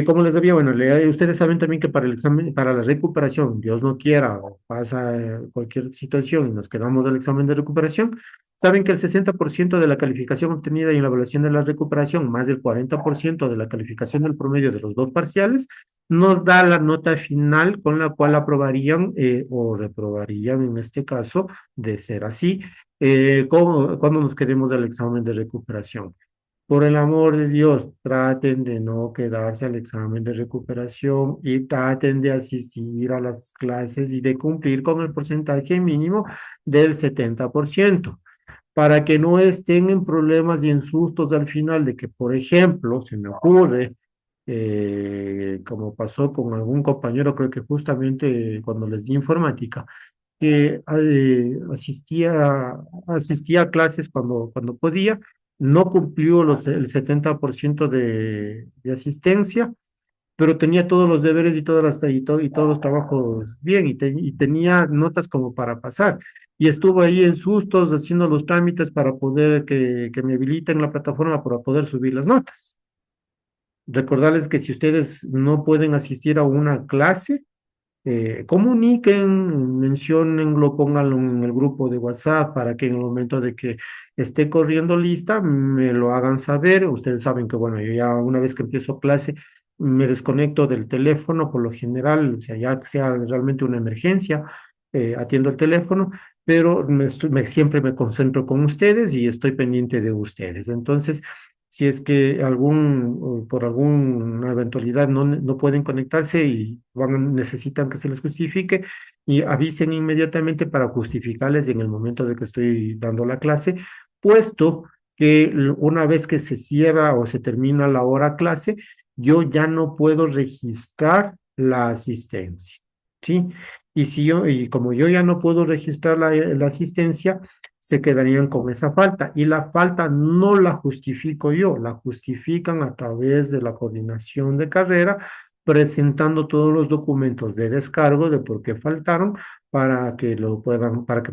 Como les decía, bueno, ustedes saben también que para el examen, para la recuperación, Dios no quiera, o pasa cualquier situación y nos quedamos del examen de recuperación, saben que el 60% de la calificación obtenida en la evaluación de la recuperación, más del 40% de la calificación del promedio de los dos parciales, nos da la nota final con la cual aprobarían o reprobarían en este caso, de ser así, cuando nos quedemos del examen de recuperación. Por el amor de Dios, traten de no quedarse al examen de recuperación y traten de asistir a las clases y de cumplir con el porcentaje mínimo del 70%, para que no estén en problemas y en sustos al final de que, por ejemplo, se me ocurre, como pasó con algún compañero, creo que justamente cuando les di informática, que asistía a clases cuando podía, no cumplió el 70% de asistencia, pero tenía todos los deberes y todos los trabajos bien, y tenía notas como para pasar. Y estuvo ahí en sustos haciendo los trámites para poder que me habiliten la plataforma para poder subir las notas. Recordarles que si ustedes no pueden asistir a una clase, comuniquen, menciónenlo, pónganlo en el grupo de WhatsApp para que en el momento de que esté corriendo lista me lo hagan saber. Ustedes saben que, bueno, yo ya una vez que empiezo clase me desconecto del teléfono por lo general, o sea, ya que sea realmente una emergencia, atiendo el teléfono, pero siempre me concentro con ustedes y estoy pendiente de ustedes. Entonces, si es que por alguna eventualidad no pueden conectarse y necesitan que se les justifique, y avisen inmediatamente para justificarles en el momento de que estoy dando la clase, puesto que una vez que se cierra o se termina la hora clase, yo ya no puedo registrar la asistencia, ¿sí? Y como yo ya no puedo registrar la asistencia, se quedarían con esa falta. Y la falta no la justifico yo, la justifican a través de la coordinación de carrera, presentando todos los documentos de descargo de por qué faltaron para que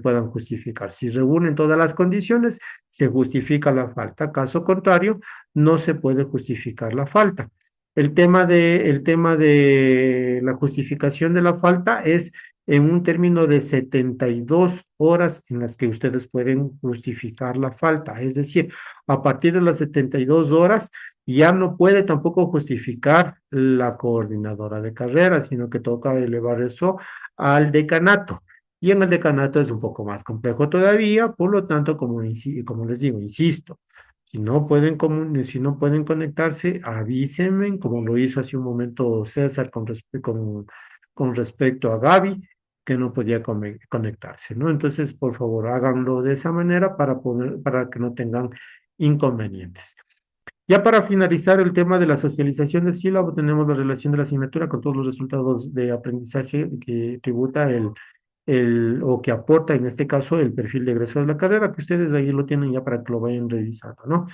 puedan justificar. Si reúnen todas las condiciones, se justifica la falta. Caso contrario, no se puede justificar la falta. El tema de la justificación de la falta es en un término de 72 horas en las que ustedes pueden justificar la falta. Es decir, a partir de las 72 horas ya no puede tampoco justificar la coordinadora de carrera, sino que toca elevar eso al decanato. Y en el decanato es un poco más complejo todavía, por lo tanto, como les digo, insisto, si no pueden conectarse, avísenme, como lo hizo hace un momento César con respecto a Gaby, que no podía conectarse, ¿no? Entonces, por favor, háganlo de esa manera para que no tengan inconvenientes. Ya para finalizar el tema de la socialización del sílabo, tenemos la relación de la asignatura con todos los resultados de aprendizaje que tributa o que aporta en este caso el perfil de egreso de la carrera, que ustedes ahí lo tienen ya para que lo vayan revisando, ¿no?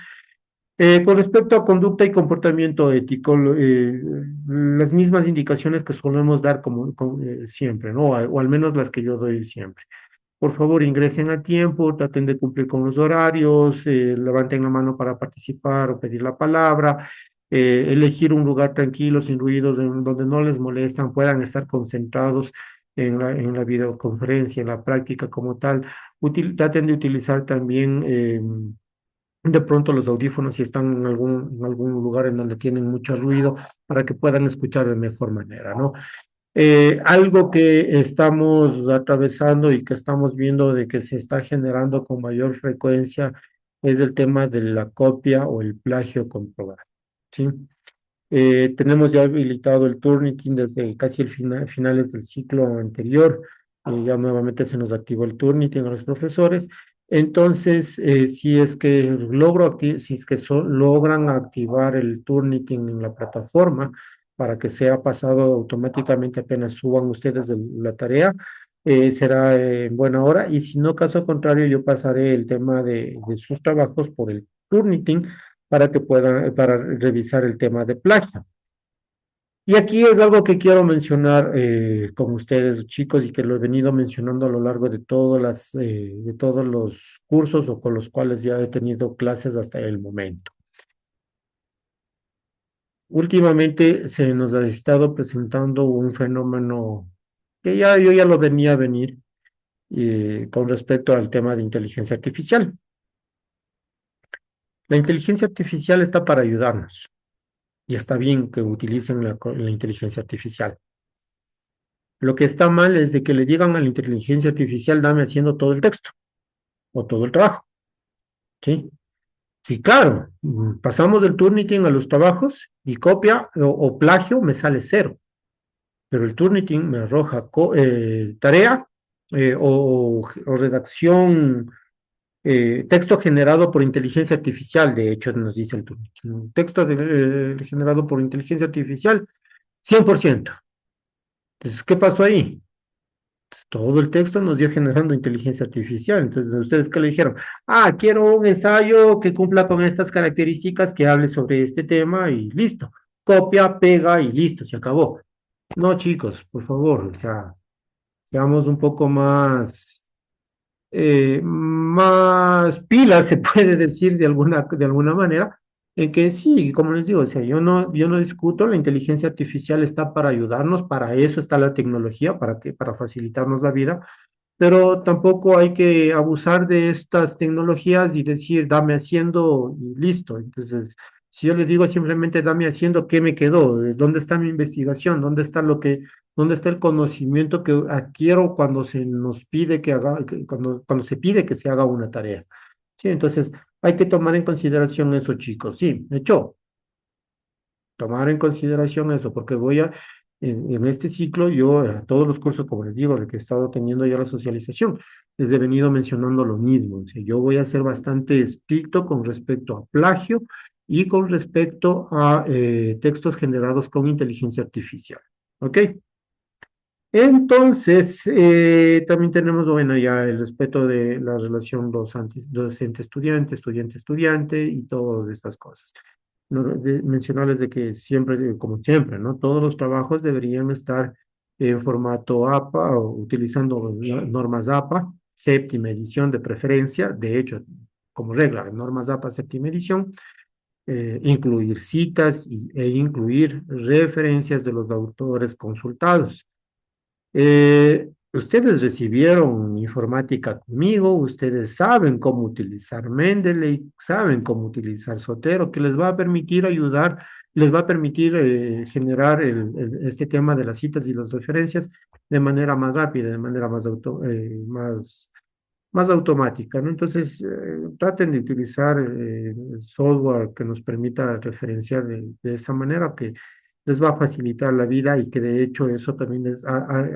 Con respecto a conducta y comportamiento ético, las mismas indicaciones que solemos dar siempre, ¿no? O al menos las que yo doy siempre. Por favor, ingresen a tiempo, traten de cumplir con los horarios, levanten la mano para participar o pedir la palabra, elegir un lugar tranquilo, sin ruidos, donde no les molestan, puedan estar concentrados en la videoconferencia, en la práctica como tal. Traten de utilizar también de pronto los audífonos si están en algún lugar en donde tienen mucho ruido para que puedan escuchar de mejor manera, ¿no? Algo que estamos atravesando y que estamos viendo de que se está generando con mayor frecuencia es el tema de la copia o el plagio comprobado, ¿sí? Tenemos ya habilitado el Turnitin desde casi el finales del ciclo anterior. Ya nuevamente se nos activó el Turnitin a los profesores. Entonces, si es que logran activar el Turnitin en la plataforma para que sea pasado automáticamente apenas suban ustedes la tarea, será en buena hora. Y si no, caso contrario, yo pasaré el tema de sus trabajos por el Turnitin para revisar el tema de plagio. Y aquí es algo que quiero mencionar con ustedes, chicos, y que lo he venido mencionando a lo largo de todos los cursos o con los cuales ya he tenido clases hasta el momento. Últimamente se nos ha estado presentando un fenómeno que yo ya lo venía a venir con respecto al tema de inteligencia artificial. La inteligencia artificial está para ayudarnos. Y está bien que utilicen la inteligencia artificial. Lo que está mal es de que le digan a la inteligencia artificial, dame haciendo todo el texto o todo el trabajo, ¿sí? Sí, claro, pasamos del Turnitin a los trabajos y copia o plagio me sale cero, pero el Turnitin me arroja tarea o redacción, texto generado por inteligencia artificial, de hecho nos dice el Turnitin, texto generado por inteligencia artificial, 100%. Entonces, ¿qué pasó ahí? Pues, todo el texto nos dio generando inteligencia artificial. Entonces, ¿ustedes qué le dijeron? Ah, quiero un ensayo que cumpla con estas características, que hable sobre este tema y listo. Copia, pega y listo, se acabó. No, chicos, por favor, o sea, seamos un poco más pilas, se puede decir de alguna manera, en que sí, como les digo, o sea, yo no discuto, la inteligencia artificial está para ayudarnos, para eso está la tecnología, para facilitarnos la vida, pero tampoco hay que abusar de estas tecnologías y decir, dame haciendo y listo. Entonces, si yo le digo simplemente, dame haciendo, ¿qué me quedó? ¿Dónde está mi investigación? ¿Dónde está el conocimiento que adquiero cuando se nos pide cuando se pide que se haga una tarea? Sí, entonces hay que tomar en consideración eso, chicos. Sí, de hecho, tomar en consideración eso, porque en este ciclo, yo a todos los cursos, como les digo, el que he estado teniendo ya la socialización, les he venido mencionando lo mismo. O sea, yo voy a ser bastante estricto con respecto a plagio y con respecto a textos generados con inteligencia artificial. ¿Ok? Entonces, también tenemos, bueno, ya el respeto de la relación docente-estudiante, estudiante-estudiante y todas estas cosas. Mencionarles de que siempre, como siempre, ¿no? Todos los trabajos deberían estar en formato APA o utilizando normas APA, séptima edición de preferencia, de hecho, como regla, normas APA, séptima edición, incluir citas e incluir referencias de los autores consultados. Ustedes recibieron informática conmigo, ustedes saben cómo utilizar Mendeley, saben cómo utilizar Zotero, que les va a permitir les va a permitir generar este tema de las citas y las referencias de manera más rápida, de manera más automática, ¿no? Entonces, traten de utilizar software que nos permita referenciar de esa manera, que les va a facilitar la vida y que de hecho eso también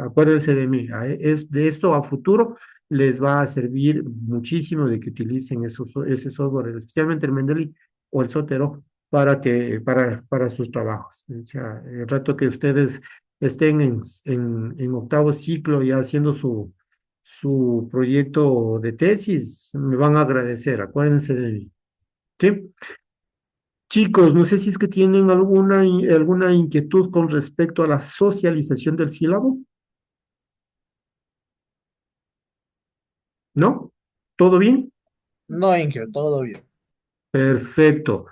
acuérdense de mí, de esto a futuro les va a servir muchísimo de que utilicen ese software, especialmente el Mendeley o el Zotero, para sus trabajos. O sea, el rato que ustedes estén en octavo ciclo ya haciendo su proyecto de tesis, me van a agradecer, acuérdense de mí. ¿Sí? Chicos, no sé si es que tienen alguna inquietud con respecto a la socialización del sílabo, ¿no? ¿Todo bien? No, Inge, todo bien. Perfecto.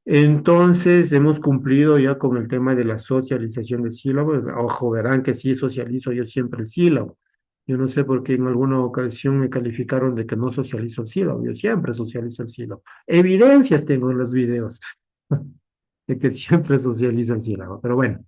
Entonces, hemos cumplido ya con el tema de la socialización del sílabo. Ojo, verán que sí socializo yo siempre el sílabo. Yo no sé por qué en alguna ocasión me calificaron de que no socializo el sílabo. Yo siempre socializo el sílabo. Evidencias tengo en los videos de que siempre socializo el sílabo. Pero bueno.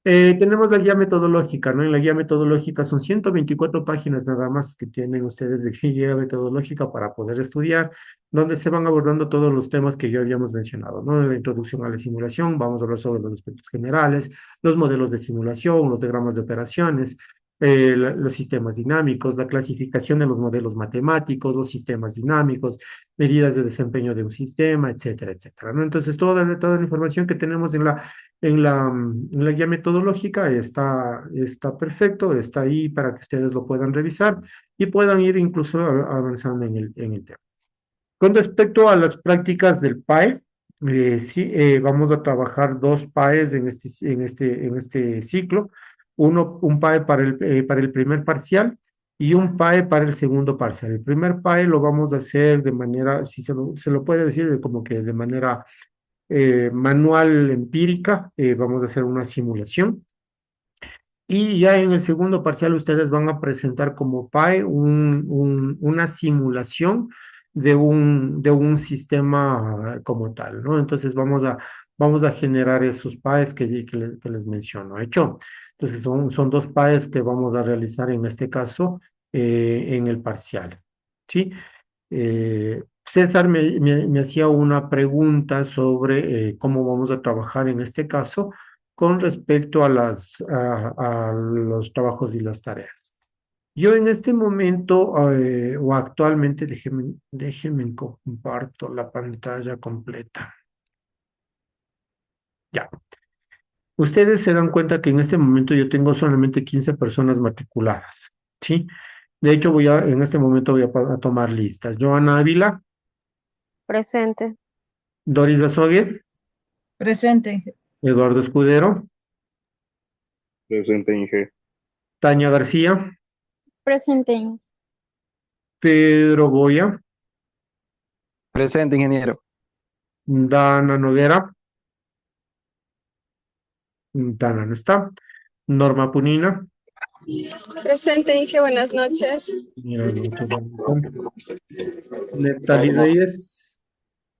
Tenemos la guía metodológica, ¿no? En la guía metodológica son 124 páginas nada más que tienen ustedes de guía metodológica para poder estudiar, donde se van abordando todos los temas que ya habíamos mencionado, ¿no? En la introducción a la simulación, vamos a hablar sobre los aspectos generales, los modelos de simulación, los diagramas de operaciones, los sistemas dinámicos, la clasificación de los modelos matemáticos, los sistemas dinámicos, medidas de desempeño de un sistema, etcétera, etcétera, ¿no? Entonces, toda la información que tenemos en la guía metodológica está perfecto, está ahí para que ustedes lo puedan revisar y puedan ir incluso avanzando en el tema. Con respecto a las prácticas del PAE, sí, vamos a trabajar dos PAEs en este ciclo. Un PAE para el primer parcial y un PAE para el segundo parcial. El primer PAE lo vamos a hacer de manera, si se lo puede decir, como que de manera manual empírica, vamos a hacer una simulación. Y ya en el segundo parcial ustedes van a presentar como PAE una simulación de un sistema como tal, ¿no? Entonces vamos a generar esos PAEs que les menciono, ¿hecho? Entonces son dos PAEs que vamos a realizar en este caso en el parcial, ¿sí? César me hacía una pregunta sobre cómo vamos a trabajar en este caso con respecto a a los trabajos y las tareas. Yo en este momento o actualmente, déjenme comparto la pantalla completa. Ya. Ustedes se dan cuenta que en este momento yo tengo solamente 15 personas matriculadas, ¿sí? De hecho, en este momento a tomar listas. Joana Ávila, Presente. Doris Azogue, Presente. Eduardo Escudero, Presente, Inge. Tania García, Presente. Pedro Goya, Presente, ingeniero. Dana Noguera, Dana no está, Norma Punina, Presente, Inge, buenas noches. mira, mucho gusto. Neptali Reyes,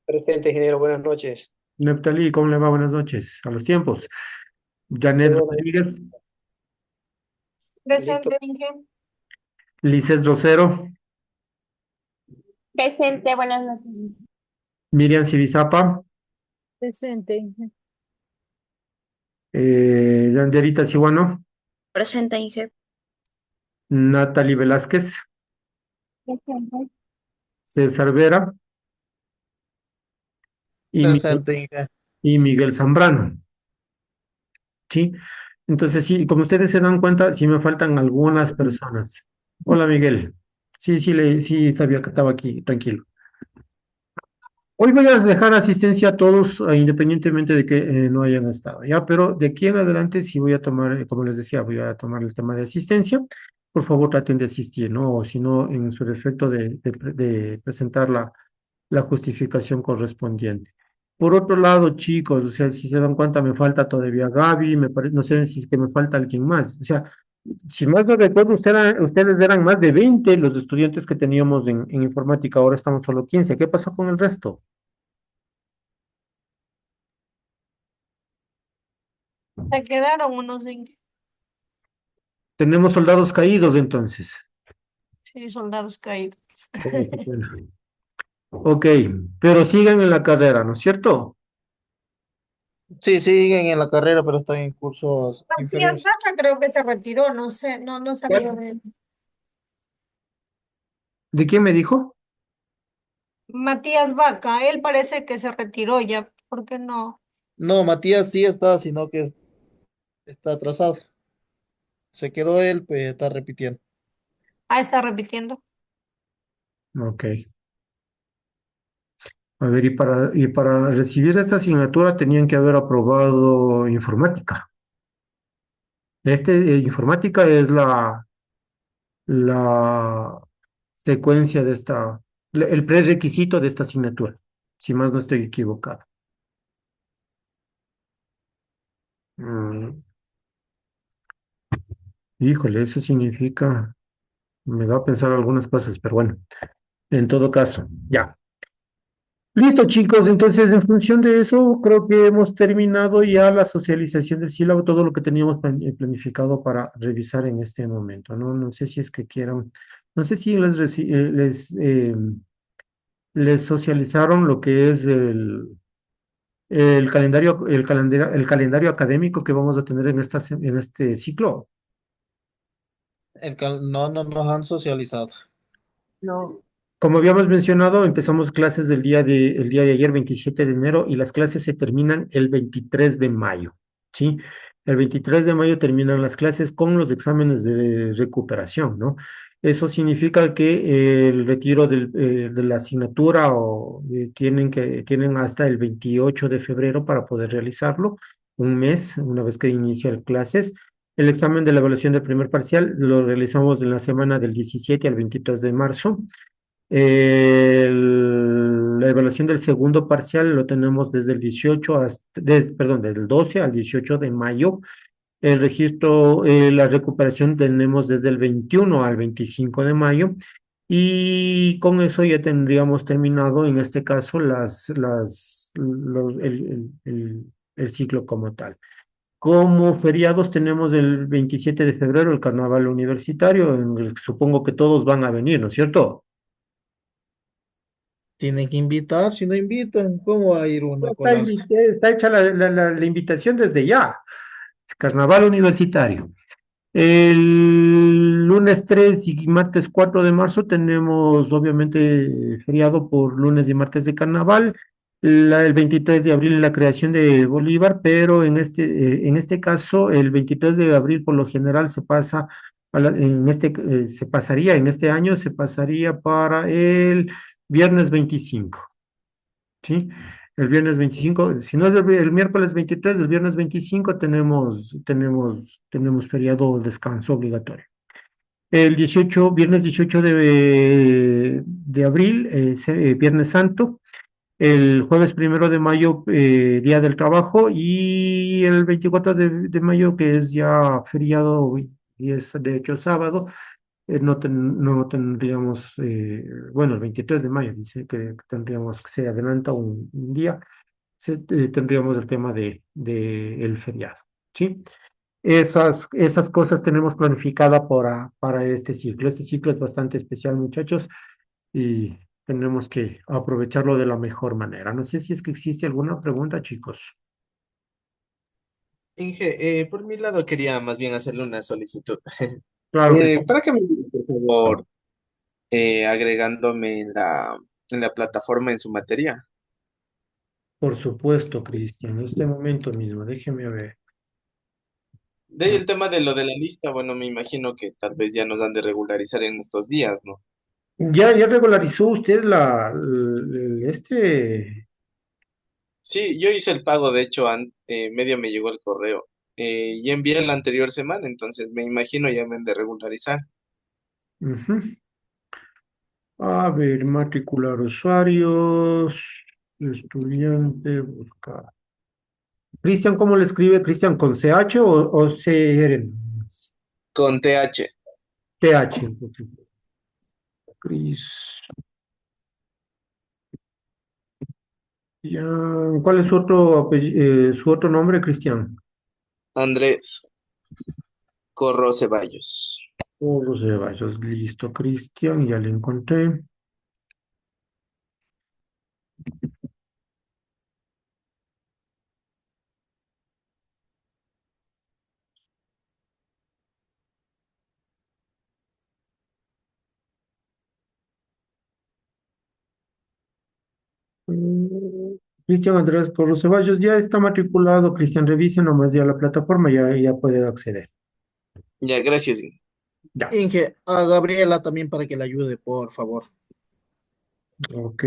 Presente, ingeniero, buenas noches. Neptali, ¿cómo le va? Buenas noches, a los tiempos. Janet Perdón, Rodríguez, Presente, Inge. Lizeth Rosero, Presente, buenas noches. Miriam Civizapa, Presente. Yanderita Sihuano, Presente, Inge. Natalie Velázquez, Presente. César Vera Presente, Inge. y Miguel Zambrano. ¿Sí? Entonces, sí, como ustedes se dan cuenta, sí me faltan algunas personas. Hola, Miguel. Sí, sabía que estaba aquí, tranquilo. Hoy voy a dejar asistencia a todos, independientemente de que no hayan estado, ¿ya? Pero de aquí en adelante sí voy a tomar, como les decía, voy a tomar el tema de asistencia. Por favor, traten de asistir, ¿no? O si no, en su defecto de presentar la justificación correspondiente. Por otro lado, chicos, o sea, si se dan cuenta, me falta todavía Gaby, no sé si es que me falta alguien más. O sea, si más no recuerdo, ustedes eran más de 20 los estudiantes que teníamos en informática, ahora estamos solo 15. ¿Qué pasó con el resto? Se quedaron unos, Inge. Tenemos soldados caídos entonces. Sí, soldados caídos. Oh, qué pena. Ok, pero siguen en la carrera, ¿no es cierto? Sí, siguen en la carrera, pero están en cursos Matías inferiores. Vaca creo que se retiró, no sé, no sabía de él. ¿De quién me dijo? Matías Vaca, él parece que se retiró ya, ¿por qué no? No, Matías sí está, sino que está atrasado. Se quedó él, pues está repitiendo. Ah, está repitiendo. Ok. A ver, y para recibir esta asignatura tenían que haber aprobado informática. Informática es la secuencia de el prerequisito de esta asignatura, si más no estoy equivocado. Mm, híjole, eso significa, me da a pensar algunas cosas, pero bueno, en todo caso, ya. Listo, chicos, entonces en función de eso, creo que hemos terminado ya la socialización del sílabo, todo lo que teníamos planificado para revisar en este momento, ¿no? No sé si es que quieran, no sé si les socializaron lo que es el calendario académico que vamos a tener en este ciclo. No, no nos han socializado. No. Como habíamos mencionado, empezamos clases el día de ayer, 27 de enero, y las clases se terminan el 23 de mayo, ¿sí? El 23 de mayo terminan las clases con los exámenes de recuperación, ¿no? Eso significa que el retiro de la asignatura tienen hasta el 28 de febrero para poder realizarlo, un mes, una vez que inicia las clases. El examen de la evaluación del primer parcial lo realizamos en la semana del 17 al 23 de marzo. La evaluación del segundo parcial lo tenemos desde el 18 perdón, desde el 12 al 18 de mayo. El registro, la recuperación tenemos desde el 21 al 25 de mayo. Y con eso ya tendríamos terminado, en este caso, el ciclo como tal. Como feriados tenemos el 27 de febrero el carnaval universitario, en el que supongo que todos van a venir, ¿no es cierto? Tienen que invitar, si no invitan, ¿cómo va a ir uno a Está, colarse? está hecha la invitación desde ya. Carnaval universitario. El lunes 3 y martes 4 de marzo tenemos obviamente feriado por lunes y martes de carnaval. El 23 de abril la creación de Bolívar, pero en este caso el 23 de abril por lo general se pasa, se pasaría en este año, se pasaría para el viernes 25. ¿Sí? El viernes 25, si no es el miércoles 23, el viernes 25 tenemos feriado o descanso obligatorio. El 18, viernes 18 de abril, Viernes Santo. El jueves 1 de mayo, Día del Trabajo. Y el 24 de mayo, que es ya feriado y es de hecho sábado, no tendríamos, bueno, el 23 de mayo dice que tendríamos, que se adelanta un día, tendríamos el tema de el feriado, ¿sí? Esas cosas tenemos planificada para este ciclo. Este ciclo es bastante especial, muchachos, y tenemos que aprovecharlo de la mejor manera. No sé si es que existe alguna pregunta, chicos. Inge, por mi lado quería más bien hacerle una solicitud. Claro que Para que me ayude, por favor, agregándome en la plataforma en su materia. por supuesto, Cristian, en este momento mismo, déjeme ver. De ahí el tema de lo de la lista, bueno, me imagino que tal vez ya nos han de regularizar en estos días, ¿no? ¿Ya regularizó usted Sí, yo hice el pago, de hecho, medio me llegó el correo. Y envié la anterior semana, entonces me imagino ya me han de regularizar. Ujú. A ver, matricular usuarios, estudiante, buscar. Cristian, ¿cómo le escribe? ¿Cristian con CH o CR? Con TH. TH. Cris. Ya, ¿cuál es su otro nombre, Cristian? Andrés Corro Ceballos. Los Ceballos, listo, Cristian, ya le encontré. Mm, Cristian Andrés Corro Ceballos ya está matriculado. Cristian, revise nomás ya la plataforma, ya puede acceder. Ya, gracias. Ya, Inge, a Gabriela también para que la ayude, por favor. ok.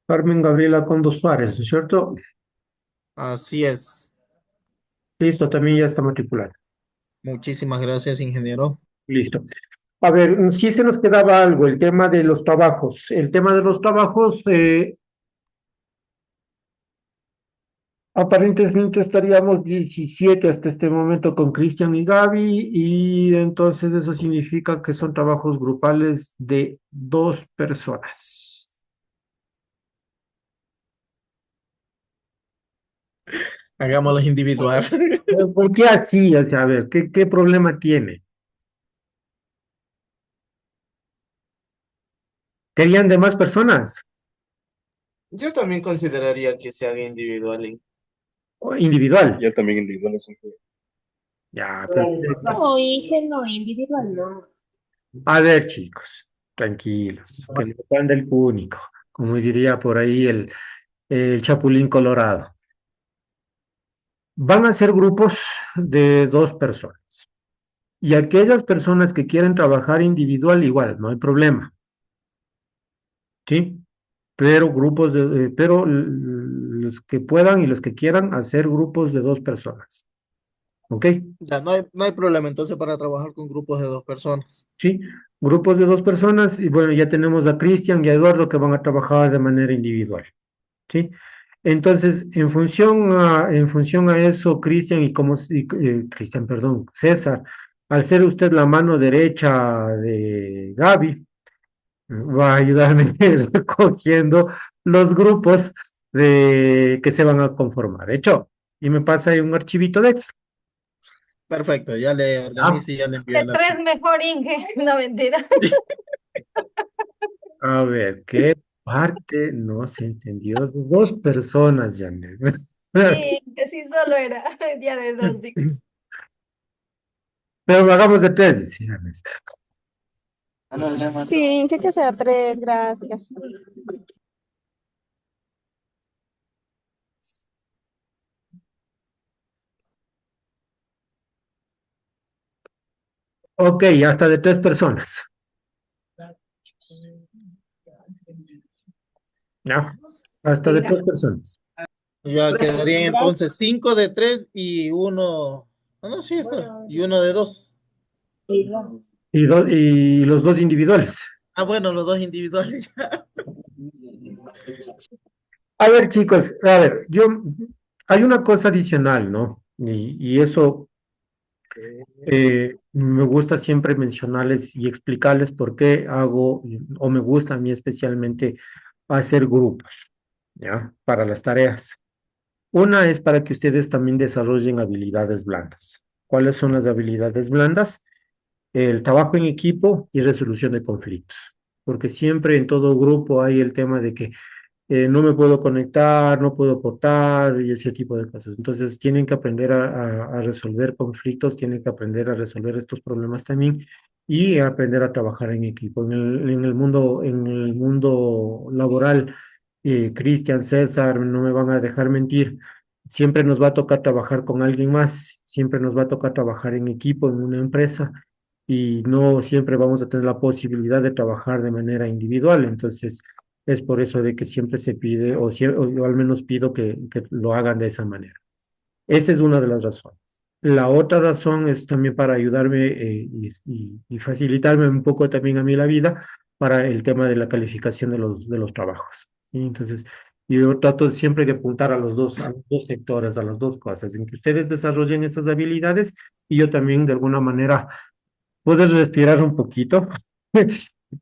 Carmen Gabriela Condo Suárez, ¿no es cierto? Así es. Listo, también ya está matriculada. Muchísimas gracias, ingeniero. Listo. A ver, sí se nos quedaba algo, el tema de los trabajos. El tema de los trabajos, aparentemente estaríamos 17 hasta este momento con Cristian y Gaby, y entonces eso significa que son trabajos grupales de 2 personas. Hagámoslo individual. ¿Por qué así? O sea, a ver, ¿qué problema tiene? ¿Querían de más personas? Yo también consideraría que se haga individual. ¿O individual? Yo también individual es un Ya, perfecto. No, Inge, no, individual no. A ver, chicos, tranquilos, que no pan del cúnico, como diría por ahí el Chapulín Colorado. Van a ser grupos de 2 personas. Y aquellas personas que quieren trabajar individual, igual, no hay problema, ¿sí? Pero los que puedan y los que quieran hacer grupos de 2 personas, ¿ok? Ya, no hay problema entonces para trabajar con grupos de 2 personas. ¿Sí? Grupos de 2 personas, y bueno, ya tenemos a Cristian y a Eduardo que van a trabajar de manera individual, ¿sí? Entonces, en función a eso, Cristian Cristian, perdón, César, al ser usted la mano derecha de Gaby, va a ayudarme recogiendo los grupos que se van a conformar. Hecho, y me pasa ahí un archivito de Excel. Perfecto, ya le ¿Ya? organizo y ya le envío De el tres archivo. mejor, Inge. No, mentira. A ver, ¿qué parte no se entendió? 2 personas, Janet. Sí, que sí solo era día de dos. Pero hagamos de 3, dice Janet. Sí, que sea 3, gracias. Ok, hasta de 3 personas. ¿Ya? Hasta de Mira. 3 personas. Ya quedarían entonces 5 de 3 y uno. Ah, no, sí, está. Y uno de 2. Y los 2 individuales. Ah, bueno, los 2 individuales. A ver, chicos, a ver, hay una cosa adicional, ¿no? Y eso me gusta siempre mencionarles y explicarles por qué hago, o me gusta a mí especialmente hacer grupos, ¿ya? Para las tareas. Una es para que ustedes también desarrollen habilidades blandas. ¿Cuáles son las habilidades blandas? El trabajo en equipo y resolución de conflictos. Porque siempre en todo grupo hay el tema de que no me puedo conectar, no puedo aportar y ese tipo de cosas. Entonces tienen que aprender a resolver conflictos, tienen que aprender a resolver estos problemas también y aprender a trabajar en equipo. En el mundo laboral, Cristian, César, no me van a dejar mentir. Siempre nos va a tocar trabajar con alguien más, siempre nos va a tocar trabajar en equipo, en una empresa, y no siempre vamos a tener la posibilidad de trabajar de manera individual. Entonces, es por eso de que siempre se pide, o yo al menos pido que lo hagan de esa manera. Esa es una de las razones. La otra razón es también para ayudarme y facilitarme un poco también a mí la vida para el tema de la calificación de los trabajos. ¿Sí? Entonces, yo trato siempre de apuntar a los dos sectores, a las dos cosas, en que ustedes desarrollen esas habilidades y yo también de alguna manera puedes respirar un poquito.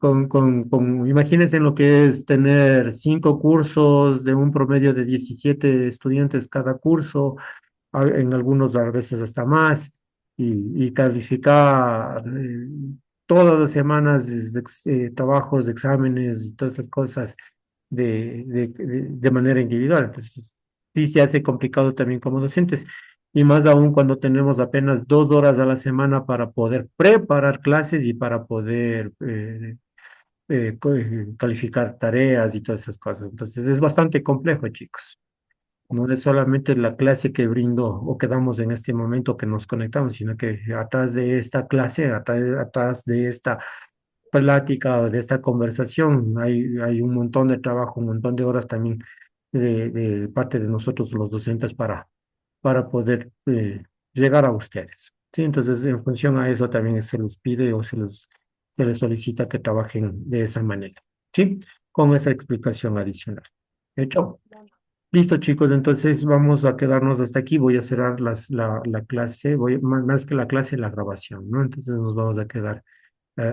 Imagínense lo que es tener 5 cursos de un promedio de 17 estudiantes cada curso, en algunos a veces hasta más, y calificar todas las semanas trabajos, exámenes y todas esas cosas de manera individual. Entonces, sí se hace complicado también como docentes, y más aún cuando tenemos apenas 2 horas a la semana para poder preparar clases y para poder calificar tareas y todas esas cosas. Entonces, es bastante complejo, chicos. No es solamente la clase que brindo o que damos en este momento que nos conectamos, sino que atrás de esta clase, atrás de esta plática, de esta conversación. Hay un montón de trabajo, un montón de horas también de parte de nosotros los docentes para poder llegar a ustedes. ¿Sí? Entonces, en función a eso también se les pide o se les solicita que trabajen de esa manera. ¿Sí? Con esa explicación adicional. ¿Hecho? Listo, chicos, entonces vamos a quedarnos hasta aquí. Voy a cerrar la clase, más que la clase, la grabación, ¿no? Entonces nos vamos a quedar